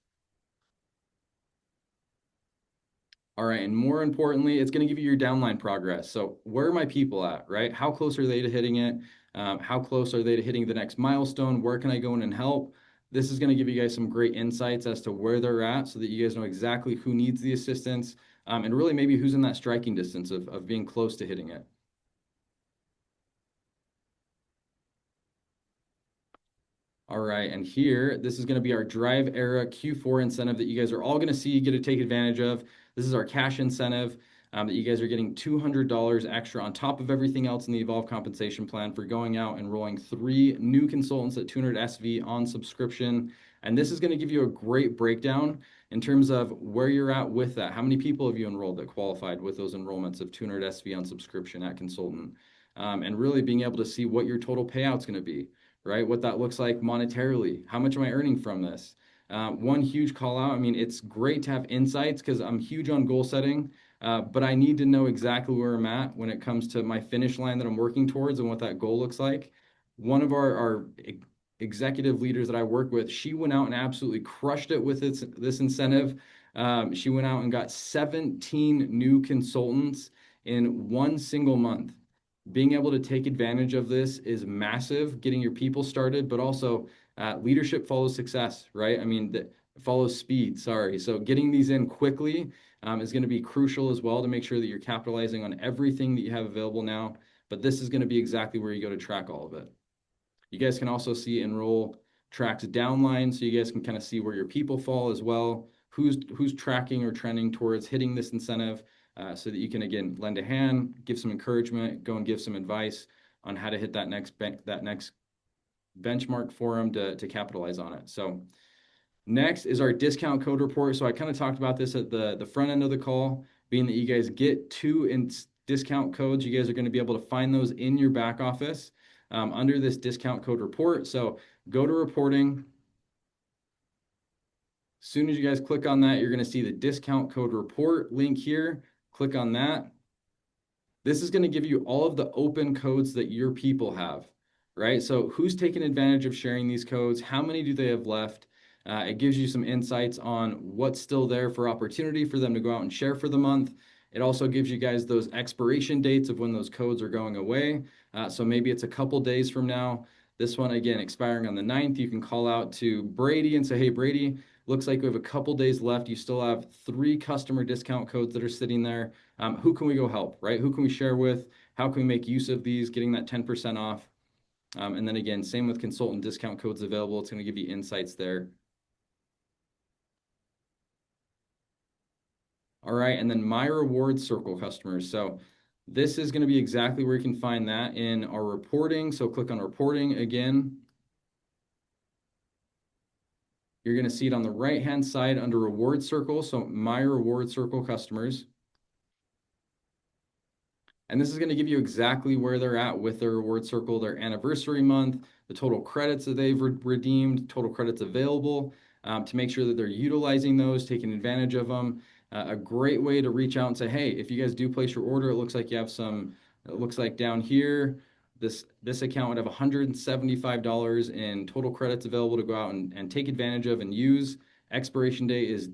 All right, and more importantly, it's going to give you your downline progress. So where are my people at, right? How close are they to hitting it? How close are they to hitting the next milestone? Where can I go in and help? This is going to give you guys some great insights as to where they're at so that you guys know exactly who needs the assistance and really maybe who's in that striking distance of being close to hitting it. All right, and here, this is going to be our Drive Era Q4 incentive that you guys are all going to see, get to take advantage of. This is our cash incentive that you guys are getting $200 extra on top of everything else in the Evolve compensation plan for going out and enrolling 3 new consultants at 200 SV on subscription. And this is going to give you a great breakdown in terms of where you're at with that. How many people have you enrolled that qualified with those enrollments of 200 SV on subscription at consultant? And really being able to see what your total payout's going to be. Right? What that looks like monetarily. How much am I earning from this? One huge call out. I mean, it's great to have insights because I'm huge on goal setting, but I need to know exactly where I'm at when it comes to my finish line that I'm working towards and what that goal looks like. One of our executive leaders that I work with, she went out and absolutely crushed it with this incentive. She went out and got 17 new consultants in one single month. Being able to take advantage of this is massive, getting your people started, but also leadership follows success, right? I mean, that follows speed, sorry. So getting these in quickly is going to be crucial as well to make sure that you're capitalizing on everything that you have available now. But this is going to be exactly where you go to track all of it. You guys can also see enroll tracks downline, so you guys can kind of see where your people fall as well, who's tracking or trending towards hitting this incentive, so that you can, again, lend a hand, give some encouragement, go and give some advice on how to hit that next benchmark for them to capitalize on it. So next is our discount code report. So I kind of talked about this at the front end of the call, being that you guys get discount codes. You guys are going to be able to find those in your back office under this discount code report. So go to reporting. As soon as you guys click on that, you're going to see the discount code report link here. Click on that. This is going to give you all of the open codes that your people have, right? So who's taking advantage of sharing these codes? How many do they have left? It gives you some insights on what's still there for opportunity for them to go out and share for the month. It also gives you guys those expiration dates of when those codes are going away. So maybe it's a couple days from now. This one, again, expiring on the 9th. You can call out to Brady and say, hey, Brady, looks like we have a couple days left. You still have 3 customer discount codes that are sitting there. Who can we go help, right? Who can we share with? How can we make use of these, getting that 10% off? And then again, same with consultant discount codes available. It's going to give you insights there. All right, and then My Rewards Circle customers. So this is going to be exactly where you can find that in our reporting. So click on reporting again. You're going to see it on the right-hand side under Reward Circle. So My Reward Circle customers. And this is going to give you exactly where they're at with their reward circle, their anniversary month, the total credits that they've redeemed, total credits available, to make sure that they're utilizing those, taking advantage of them. A great way to reach out and say, hey, if you guys do place your order, it looks like you have some, it looks like down here, this account would have $175 in total credits available to go out and take advantage of and use. Expiration date is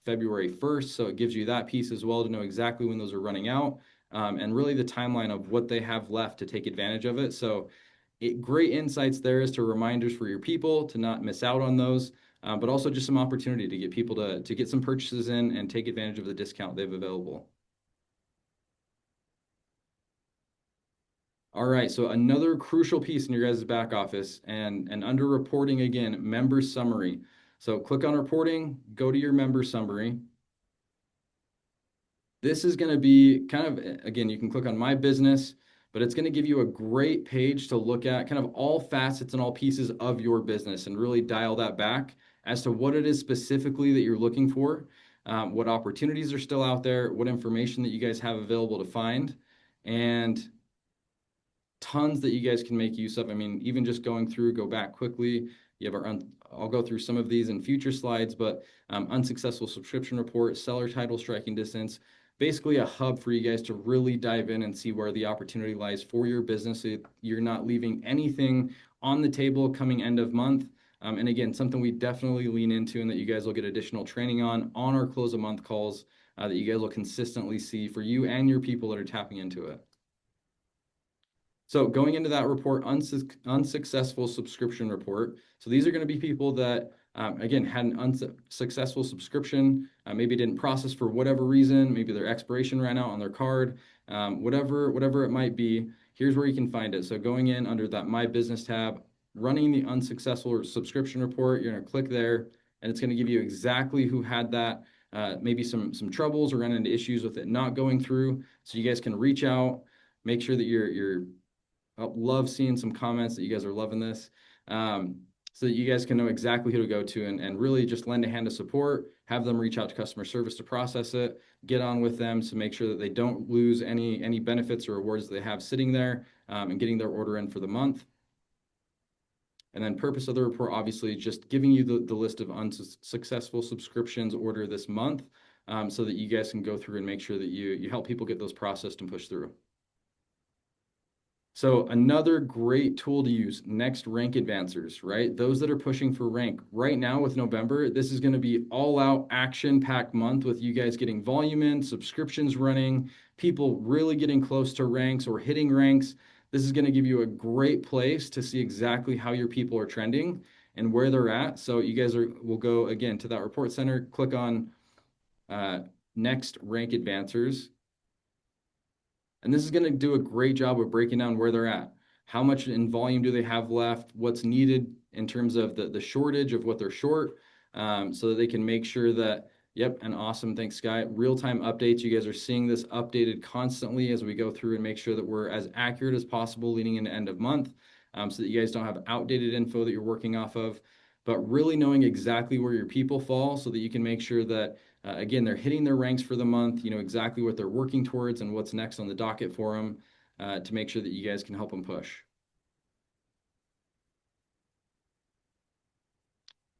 February 1st, so it gives you that piece as well to know exactly when those are running out. And really the timeline of what they have left to take advantage of it. So great insights there as to reminders for your people to not miss out on those, but also just some opportunity to get people to get some purchases in and take advantage of the discount they've available. All right, so another crucial piece in your guys' back office and under reporting again, member summary. So click on reporting, go to your member summary. This is going to be kind of, again, you can click on My Business, but it's going to give you a great page to look at kind of all facets and all pieces of your business and really dial that back as to what it is specifically that you're looking for, what opportunities are still out there, what information that you guys have available to find, and tons that you guys can make use of. I mean, even just going through, go back quickly. You have I'll go through some of these in future slides, but unsuccessful subscription report, seller title, striking distance, basically a hub for you guys to really dive in and see where the opportunity lies for your business. You're not leaving anything on the table coming end of month. And again, something we definitely lean into and that you guys will get additional training on our close of month calls that you guys will consistently see for you and your people that are tapping into it. So going into that report, unsuccessful subscription report. So these are going to be people that, again, had an unsuccessful subscription, maybe didn't process for whatever reason, maybe their expiration ran out on their card, whatever it might be. Here's where you can find it. So going in under that My Business tab, running the unsuccessful subscription report, you're going to click there, and it's going to give you exactly who had that, maybe some troubles or ran into issues with it not going through. So you guys can reach out, make sure that you're I love seeing some comments that you guys are loving this, so that you guys can know exactly who to go to and really just lend a hand of support, have them reach out to customer service to process it, get on with them to make sure that they don't lose any benefits or rewards they have sitting there, and getting their order in for the month. And then purpose of the report, obviously, just giving you the list of unsuccessful subscriptions order this month, so that you guys can go through and make sure that you help people get those processed and pushed through. So another great tool to use, next rank advancers, right? Those that are pushing for rank right now with November, this is going to be all out action packed month with you guys getting volume in, subscriptions running, people really getting close to ranks or hitting ranks. This is going to give you a great place to see exactly how your people are trending and where they're at. So you guys will go again to that report center, click on next rank advancers. And this is going to do a great job of breaking down where they're at. How much in volume do they have left? What's needed in terms of the shortage of what they're short, so that they can make sure that, yep, and awesome. Thanks, Sky. Real-time updates. You guys are seeing this updated constantly as we go through and make sure that we're as accurate as possible leading into end of month, so that you guys don't have outdated info that you're working off of, but really knowing exactly where your people fall so that you can make sure that again, they're hitting their ranks for the month, you know exactly what they're working towards and what's next on the docket for them, to make sure that you guys can help them push.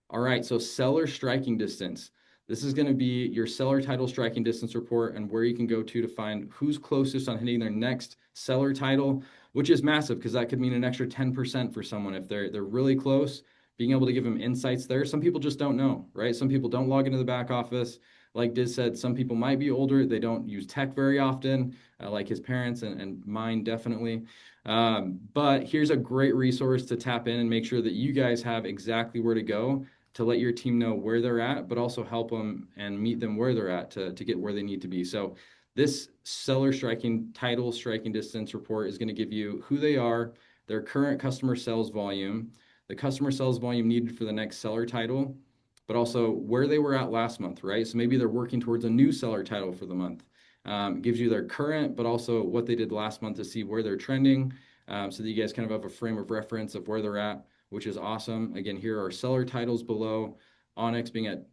All right, so seller striking distance. This is going to be your seller title striking distance report and where you can go to find who's closest on hitting their next seller title, which is massive because that could mean an extra 10% for someone if they're really close. Being able to give them insights there. Some people just don't know, right? Some people don't log into the back office. Like Diz said, some people might be older. They don't use tech very often, like his parents and mine definitely. But here's a great resource to tap in and make sure that you guys have exactly where to go to let your team know where they're at, but also help them and meet them where they're at to get where they need to be. So this seller striking title striking distance report is going to give you who they are, their current customer sales volume, the customer sales volume needed for the next seller title, but also where they were at last month, right? So maybe they're working towards a new seller title for the month. Gives you their current, but also what they did last month to see where they're trending, so that you guys kind of have a frame of reference of where they're at, which is awesome. Again, here are seller titles below. Onyx being at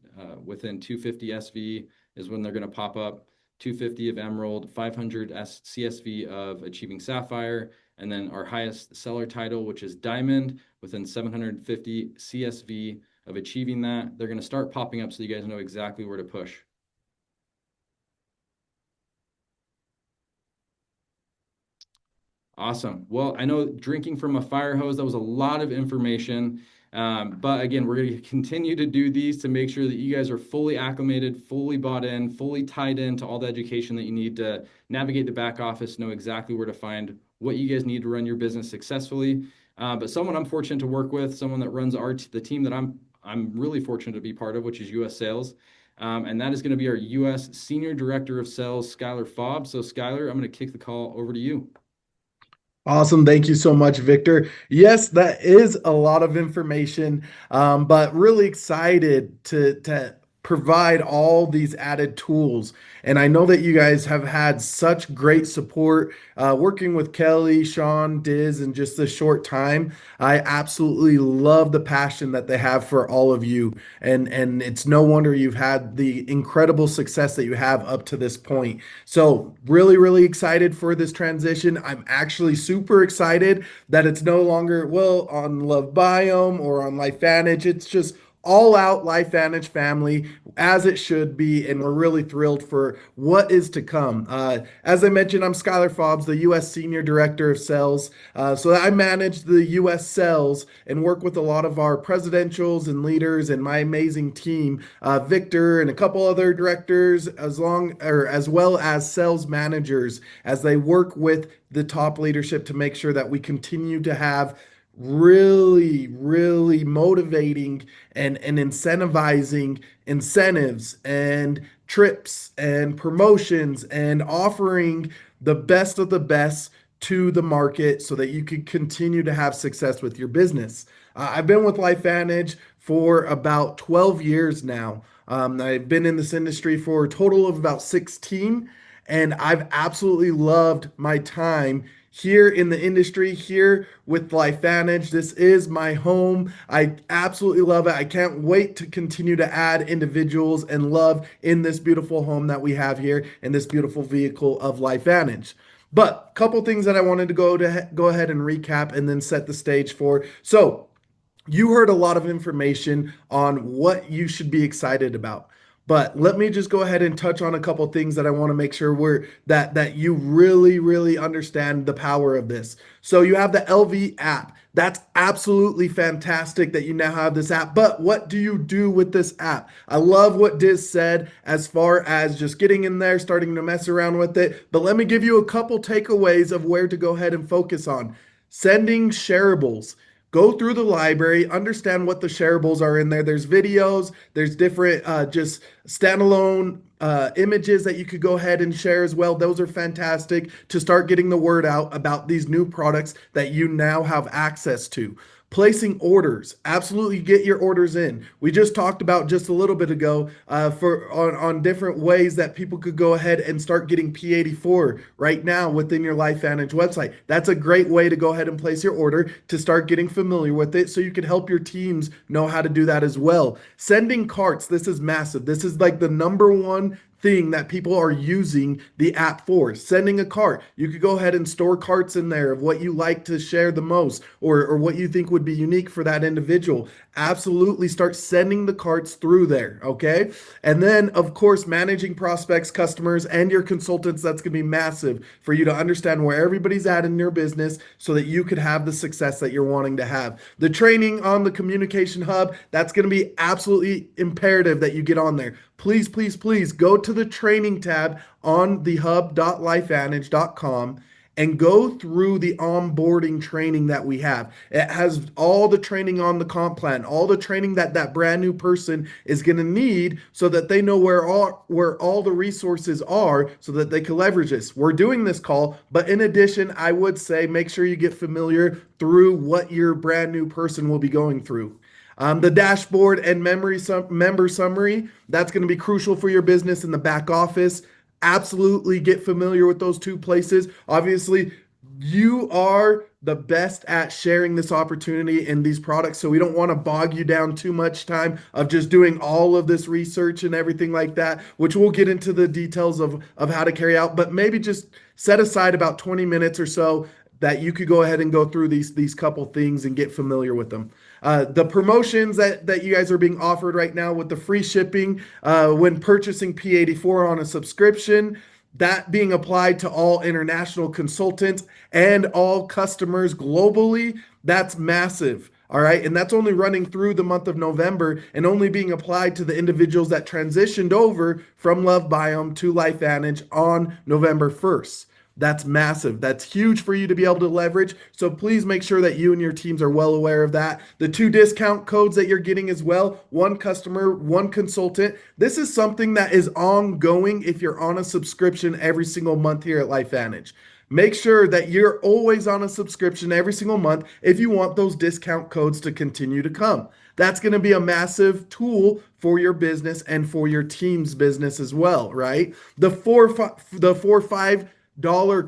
within 250 SV is when they're going to pop up. 250 of Emerald, 500 CSV of Achieving Sapphire, and then our highest seller title, which is Diamond, within 750 CSV of achieving that. They're going to start popping up so you guys know exactly where to push. Awesome. Well, I know drinking from a fire hose, that was a lot of information. But again, we're going to continue to do these to make sure that you guys are fully acclimated, fully bought in, fully tied into all the education that you need to navigate the back office, know exactly where to find what you guys need to run your business successfully. But someone I'm fortunate to work with, someone that runs the team that I'm really fortunate to be part of, which is US Sales. And that is going to be our US Senior Director of Sales, Skylar Fobb. So Skylar, I'm going to kick the call over to you. Awesome. Thank you so much, Victor. Yes, that is a lot of information, but really excited to provide all these added tools. And I know that you guys have had such great support working with Kelly, Sean, Diz, in just this short time. I absolutely love the passion that they have for all of you. And it's no wonder you've had the incredible success that you have up to this point. So really, really excited for this transition. I'm actually super excited that it's no longer, well, on Love Biome or on LifeVantage. It's just all out LifeVantage family as it should be, and we're really thrilled for what is to come. As I mentioned, I'm Skylar Fobbs, the U.S. Senior Director of Sales. So I manage the U.S. sales and work with a lot of our presidentials and leaders and my amazing team, Victor and a couple other directors, as well as sales managers, as they work with the top leadership to make sure that we continue to have really, really motivating and incentivizing incentives and trips and promotions and offering the best of the best to the market so that you can continue to have success with your business. I've been with LifeVantage for about 12 years now. I've been in this industry for a total of about 16, and I've absolutely loved my time here in the industry, here with LifeVantage. This is my home. I absolutely love it. I can't wait to continue to add individuals and love in this beautiful home that we have here in this beautiful vehicle of LifeVantage. But a couple things that I wanted to go ahead and recap and then set the stage for. So you heard a lot of information on what you should be excited about. But let me just go ahead and touch on a couple things that I want to make sure that you really understand the power of this. So you have the LV app. That's absolutely fantastic that you now have this app. But what do you do with this app? I love what Diz said as far as just getting in there, starting to mess around with it. But let me give you a couple takeaways of where to go ahead and focus on. Sending shareables. Go through the library, understand what the shareables are in there. There's videos, there's different just standalone images that you could go ahead and share as well. Those are fantastic to start getting the word out about these new products that you now have access to. Placing orders, absolutely get your orders in. We just talked about just a little bit ago on different ways that people could go ahead and start getting P84 right now within your LifeVantage website. That's a great way to go ahead and place your order to start getting familiar with it so you can help your teams know how to do that as well. Sending carts, this is massive. This is like the number one thing that people are using the app for. Sending a cart. You could go ahead and store carts in there of what you like to share the most or what you think would be unique for that individual. Absolutely start sending the carts through there, okay? And then, of course, managing prospects, customers, and your consultants. That's going to be massive for you to understand where everybody's at in your business so that you could have the success that you're wanting to have. The training on the communication hub, that's going to be absolutely imperative that you get on there. Please go to the training tab on the hub.lifevantage.com and go through the onboarding training that we have. It has all the training on the comp plan, all the training that brand new person is going to need so that they know where all the resources are so that they can leverage this. We're doing this call, but in addition, I would say make sure you get familiar through what your brand new person will be going through. The dashboard and member summary, that's going to be crucial for your business in the back office. Absolutely get familiar with those two places. Obviously, you are the best at sharing this opportunity in these products, so we don't want to bog you down too much time of just doing all of this research and everything like that, which we'll get into the details of how to carry out, but maybe just set aside about 20 minutes or so that you could go ahead and go through these couple things and get familiar with them. The promotions that you guys are being offered right now with the free shipping when purchasing P84 on a subscription, that being applied to all international consultants and all customers globally, that's massive. All right. And that's only running through the month of November and only being applied to the individuals that transitioned over from LoveBiome to LifeVantage on November 1st. That's massive. That's huge for you to be able to leverage. So please make sure that you and your teams are well aware of that. The 2 discount codes that you're getting as well, 1 customer, 1 consultant. This is something that is ongoing if you're on a subscription every single month here at LifeVantage. Make sure that you're always on a subscription every single month if you want those discount codes to continue to come. That's going to be a massive tool for your business and for your team's business as well, right? The four, $5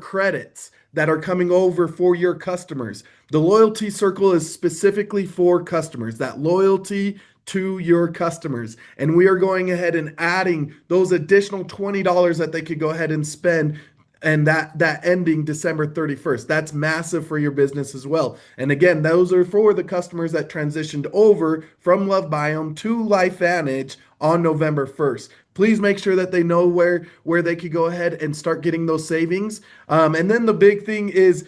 credits that are coming over for your customers. The loyalty circle is specifically for customers, that loyalty to your customers. And we are going ahead and adding those additional $20 that they could go ahead and spend, and that ending December 31st. That's massive for your business as well. And again, those are for the customers that transitioned over from LoveBiome to LifeVantage on November 1st. Please make sure that they know where they could go ahead and start getting those savings. And then the big thing is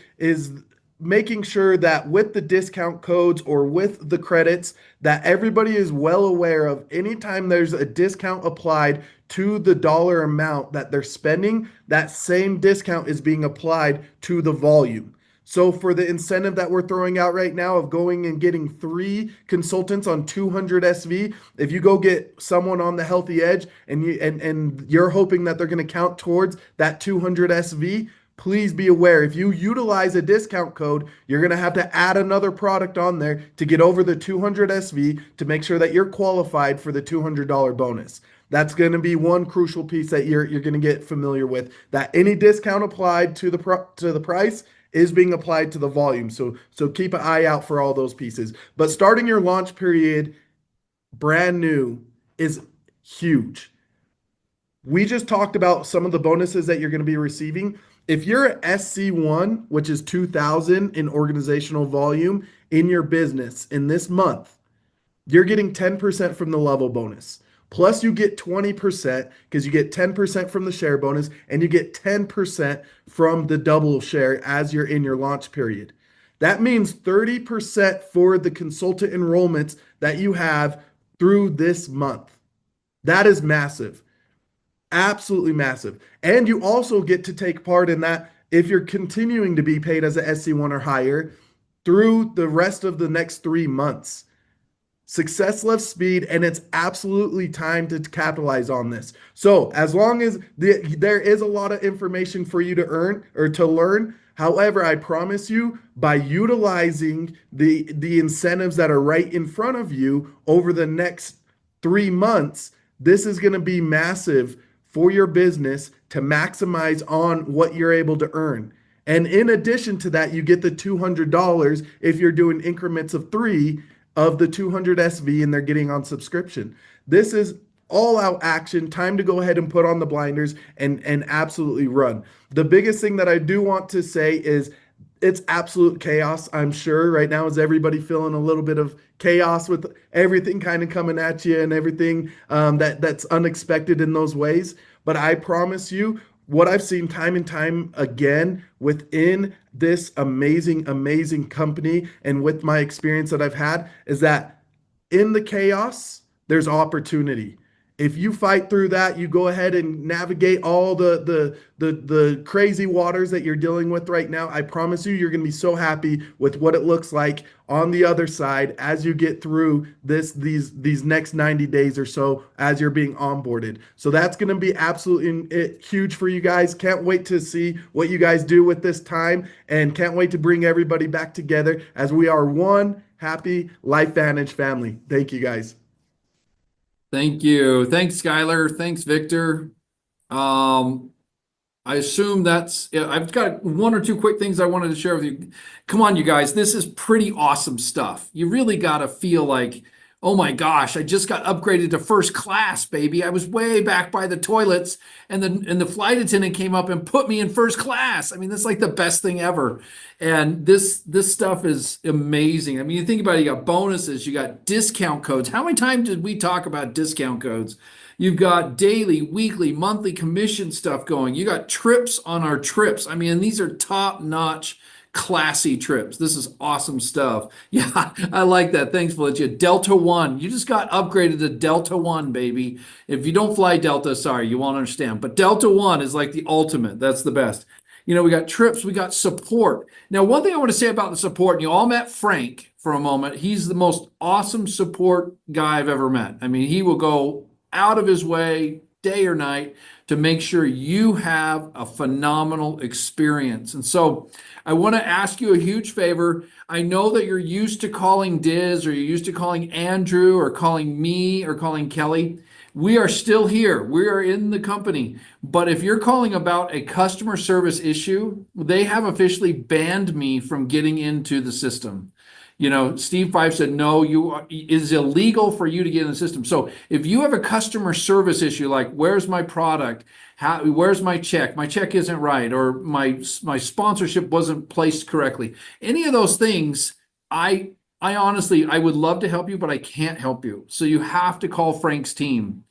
making sure that with the discount codes or with the credits that everybody is well aware of. Anytime there's a discount applied to the dollar amount that they're spending, that same discount is being applied to the volume. So for the incentive that we're throwing out right now of going and getting 3 consultants on 200 SV, if you go get someone on the Healthy Edge and you're hoping that they're going to count towards that 200 SV, please be aware, if you utilize a discount code, you're going to have to add another product on there to get over the 200 SV to make sure that you're qualified for the $200 bonus. That's going to be one crucial piece that you're going to get familiar with, that any discount applied to the price is being applied to the volume. So keep an eye out for all those pieces. But starting your launch period brand new is huge. We just talked about some of the bonuses that you're going to be receiving. If you're at SC1, which is 2,000 in organizational volume in your business in this month, you're getting 10% from the level bonus. Plus, you get 20% because you get 10% from the share bonus and you get 10% from the double share as you're in your launch period. That means 30% for the consultant enrollments that you have through this month. That is massive. Absolutely massive. And you also get to take part in that if you're continuing to be paid as a SC1 or higher through the rest of the next 3 months. Success loves speed, and it's absolutely time to capitalize on this. So, as long as there is a lot of information for you to earn or to learn, however, I promise you, by utilizing the incentives that are right in front of you over the next 3 months, this is going to be massive for your business to maximize on what you're able to earn. And in addition to that, you get the $200 if you're doing increments of 3 of the 200 SV and they're getting on subscription. This is all out action. Time to go ahead and put on the blinders and absolutely run. The biggest thing that I do want to say is it's absolute chaos, I'm sure. Right now, is everybody feeling a little bit of chaos with everything kind of coming at you and everything that's unexpected in those ways? But I promise you, what I've seen time and time again within this amazing, amazing company and with my experience that I've had is that in the chaos, there's opportunity. If you fight through that, you go ahead and navigate all the crazy waters that you're dealing with right now. I promise you, you're going to be so happy with what it looks like on the other side as you get through these next 90 days or so as you're being onboarded. So that's going to be absolutely huge for you guys. Can't wait to see what you guys do with this time, and can't wait to bring everybody back together as we are one happy LifeVantage family. Thank you, guys. Thank you. Thanks, Skylar. Thanks, Victor. I assume that's, yeah, I've got one or two quick things I wanted to share with you. Come on, you guys, this is pretty awesome stuff. You really got to feel like, oh my gosh, I just got upgraded to first class, baby. I was way back by the toilets and the flight attendant came up and put me in first class. I mean, that's like the best thing ever. And this stuff is amazing. I mean, you think about it, you got bonuses, you got discount codes. How many times did we talk about discount codes? You've got daily, weekly, monthly commission stuff going. You got trips on our trips. I mean, these are top-notch, classy trips. This is awesome stuff. Yeah, I like that. Thanks, Felicia. Delta One. You just got upgraded to Delta One, baby. If you don't fly Delta, sorry, you won't understand. But Delta One is like the ultimate. That's the best. You know, we got trips, we got support. Now, one thing I want to say about the support, and you all met Frank for a moment. He's the most awesome support guy I've ever met. I mean, he will go out of his way day or night to make sure you have a phenomenal experience. And so I want to ask you a huge favor. I know that you're used to calling Diz, or you're used to calling Andrew, or calling me, or calling Kelly. We are still here. We are in the company. But if you're calling about a customer service issue, they have officially banned me from getting into the system. You know, Steve Fife said, no, it is illegal for you to get in the system. So if you have a customer service issue, like where's my product? Where's my check? My check isn't right, or my sponsorship wasn't placed correctly. Any of those things, I honestly, I would love to help you, but I can't help you. So you have to call Frank's team.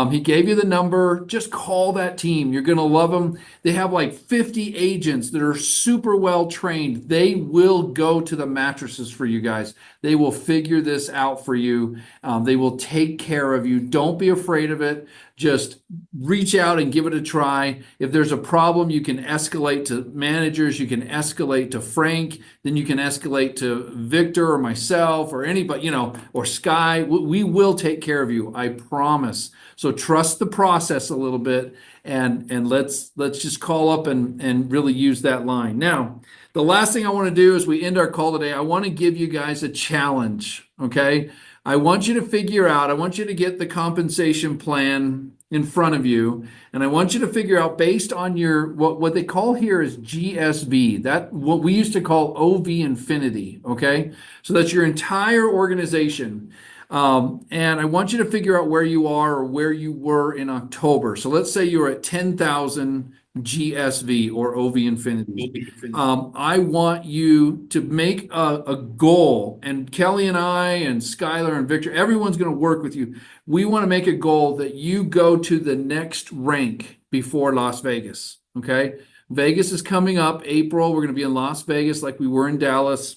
He gave you the number. Just call that team. You're going to love them. They have like 50 agents that are super well trained. They will go to the mattresses for you guys. They will figure this out for you. They will take care of you. Don't be afraid of it. Just reach out and give it a try. If there's a problem, you can escalate to managers. You can escalate to Frank. Then you can escalate to Victor or myself or anybody, you know, or Sky. We will take care of you. I promise. So trust the process a little bit, and let's just call up and really use that line. Now, the last thing I want to do as we end our call today, I want to give you guys a challenge, okay? I want you to figure out, I want you to get the compensation plan in front of you, and I want you to figure out based on your, what they call here is GSV, that what we used to call OV Infinity, okay? So that's your entire organization. And I want you to figure out where you are or where you were in October. So let's say you're at 10,000 GSV or OV Infinity. I want you to make a goal, and Kelly and I and Skylar and Victor, everyone's going to work with you. We want to make a goal that you go to the next rank before Las Vegas. Okay. Vegas is coming up April. We're going to be in Las Vegas like we were in Dallas.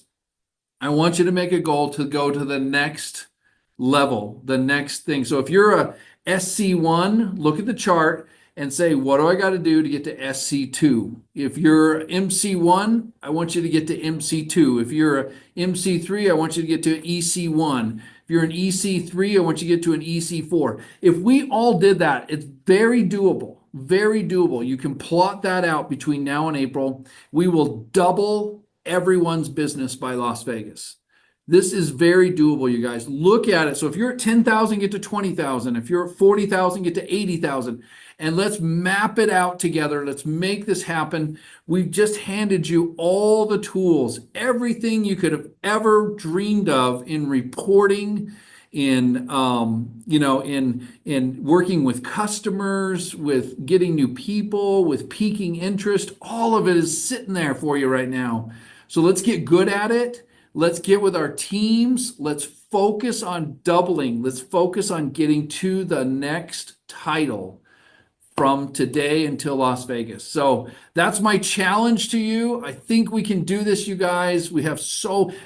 I want you to make a goal to go to the next level, the next thing. So if you're a SC1, look at the chart and say, what do I got to do to get to SC2? If you're MC1, I want you to get to MC2. If you're a MC3, I want you to get to EC1. If you're an EC3, I want you to get to an EC4. If we all did that, it's very doable, very doable. You can plot that out between now and April. We will double everyone's business by Las Vegas. This is very doable, you guys. Look at it. So if you're at 10,000, get to 20,000. If you're at 40,000, get to 80,000. And let's map it out together. Let's make this happen. We've just handed you all the tools, everything you could have ever dreamed of in reporting, in in working with customers, with getting new people, with piquing interest. All of it is sitting there for you right now. So let's get good at it. Let's get with our teams. Let's focus on doubling. Let's focus on getting to the next title from today until Las Vegas. So that's my challenge to you. I think we can do this, you guys. We have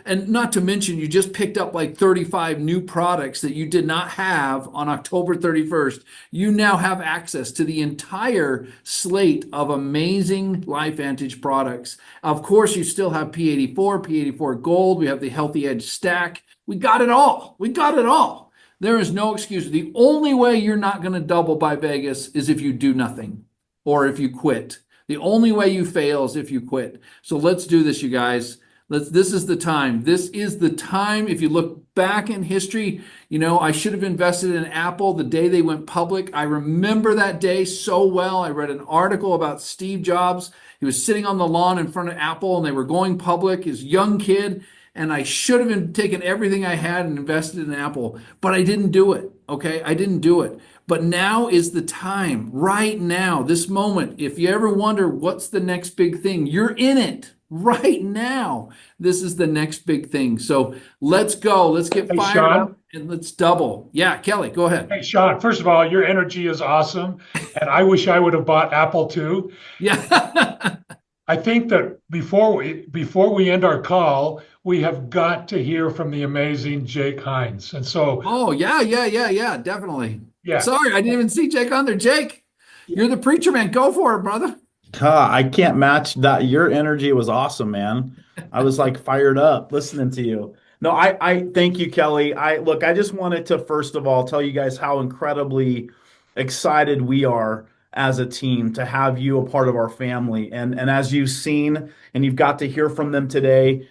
and not to mention, you just picked up like 35 new products that you did not have on October 31st. You now have access to the entire slate of amazing LifeVantage products. Of course, you still have P84, P84 Gold. We have the Healthy Edge Stack. We got it all. We got it all. There is no excuse. The only way you're not going to double by Vegas is if you do nothing or if you quit. The only way you fail is if you quit. So let's do this, you guys. This is the time. This is the time. If you look back in history, I should have invested in Apple the day they went public. I remember that day so well. I read an article about Steve Jobs. He was sitting on the lawn in front of Apple and they were going public, his young kid. And I should have taken everything I had and invested in Apple, but I didn't do it. Okay. I didn't do it. But now is the time, right now, this moment. If you ever wonder what's the next big thing, you're in it right now. This is the next big thing. So let's go. Let's get fired up and let's double. Yeah, Kelly, go ahead. Hey, Sean, first of all, your energy is awesome. And I wish I would have bought Apple too. Yeah. I think that before we end our call, we have got to hear from the amazing Jake Hines. And so, oh yeah, definitely. Yeah. Sorry, I didn't even see Jake on there. Jake, you're the preacher man. Go for it, brother. I can't match that. Your energy was awesome, man. I was like fired up listening to you. No, I thank you, Kelly. I just wanted to first of all tell you guys how incredibly excited we are as a team to have you a part of our family. And as you've seen and you've got to hear from them today,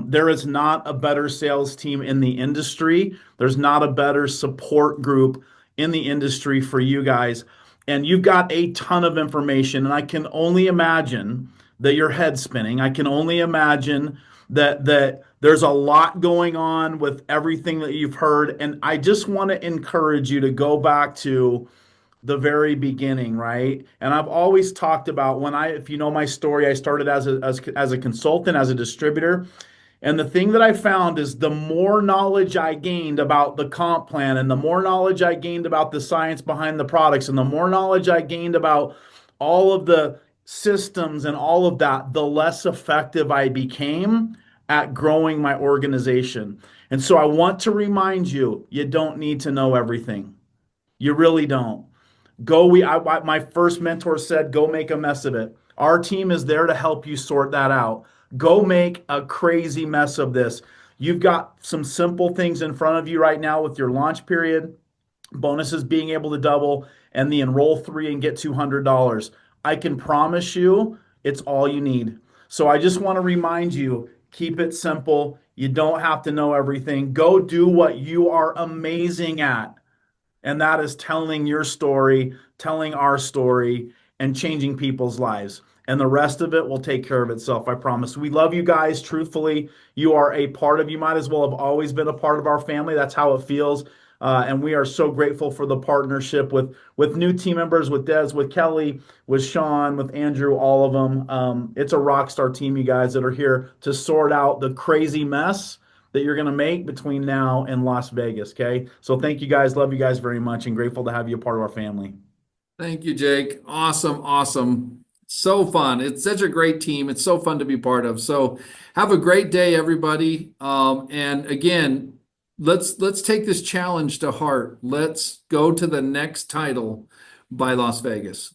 there is not a better sales team in the industry. There's not a better support group in the industry for you guys. And you've got a ton of information. And I can only imagine that your head's spinning. I can only imagine that there's a lot going on with everything that you've heard. And I just want to encourage you to go back to the very beginning, right? And I've always talked about if you know my story, I started as a consultant, as a distributor. And the thing that I found is the more knowledge I gained about the comp plan and the more knowledge I gained about the science behind the products and the more knowledge I gained about all of the systems and all of that, the less effective I became at growing my organization. And so I want to remind you, you don't need to know everything. You really don't. My first mentor said, go make a mess of it. Our team is there to help you sort that out. Go make a crazy mess of this. You've got some simple things in front of you right now with your launch period, bonuses being able to double, and the enroll 3 and get $200. I can promise you it's all you need. So I just want to remind you, keep it simple. You don't have to know everything. Go do what you are amazing at. And that is telling your story, telling our story, and changing people's lives. And the rest of it will take care of itself, I promise. We love you guys, truthfully. You are a part of, you might as well have always been a part of our family. That's how it feels. And we are so grateful for the partnership with new team members, with Des, with Kelly, with Sean, with Andrew, all of them. It's a rock star team, you guys, that are here to sort out the crazy mess that you're going to make between now and Las Vegas. Okay. So thank you guys. Love you guys very much and grateful to have you a part of our family. Thank you, Jake. Awesome, awesome. So fun. It's such a great team. It's so fun to be part of. So have a great day, everybody. And again, let's take this challenge to heart. Let's go to the next title by Las Vegas.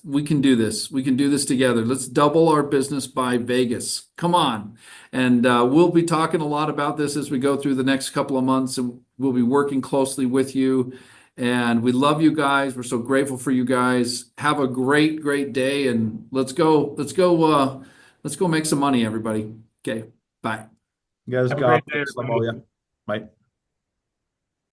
We can do this. We can do this together. Let's double our business by Vegas. Come on. And we'll be talking a lot about this as we go through the next couple of months, and we'll be working closely with you. And we love you guys. We're so grateful for you guys. Have a great, great day, and let's go make some money, everybody. Okay, bye. You guys Have a got great day, this. Love everybody. all ya. Bye.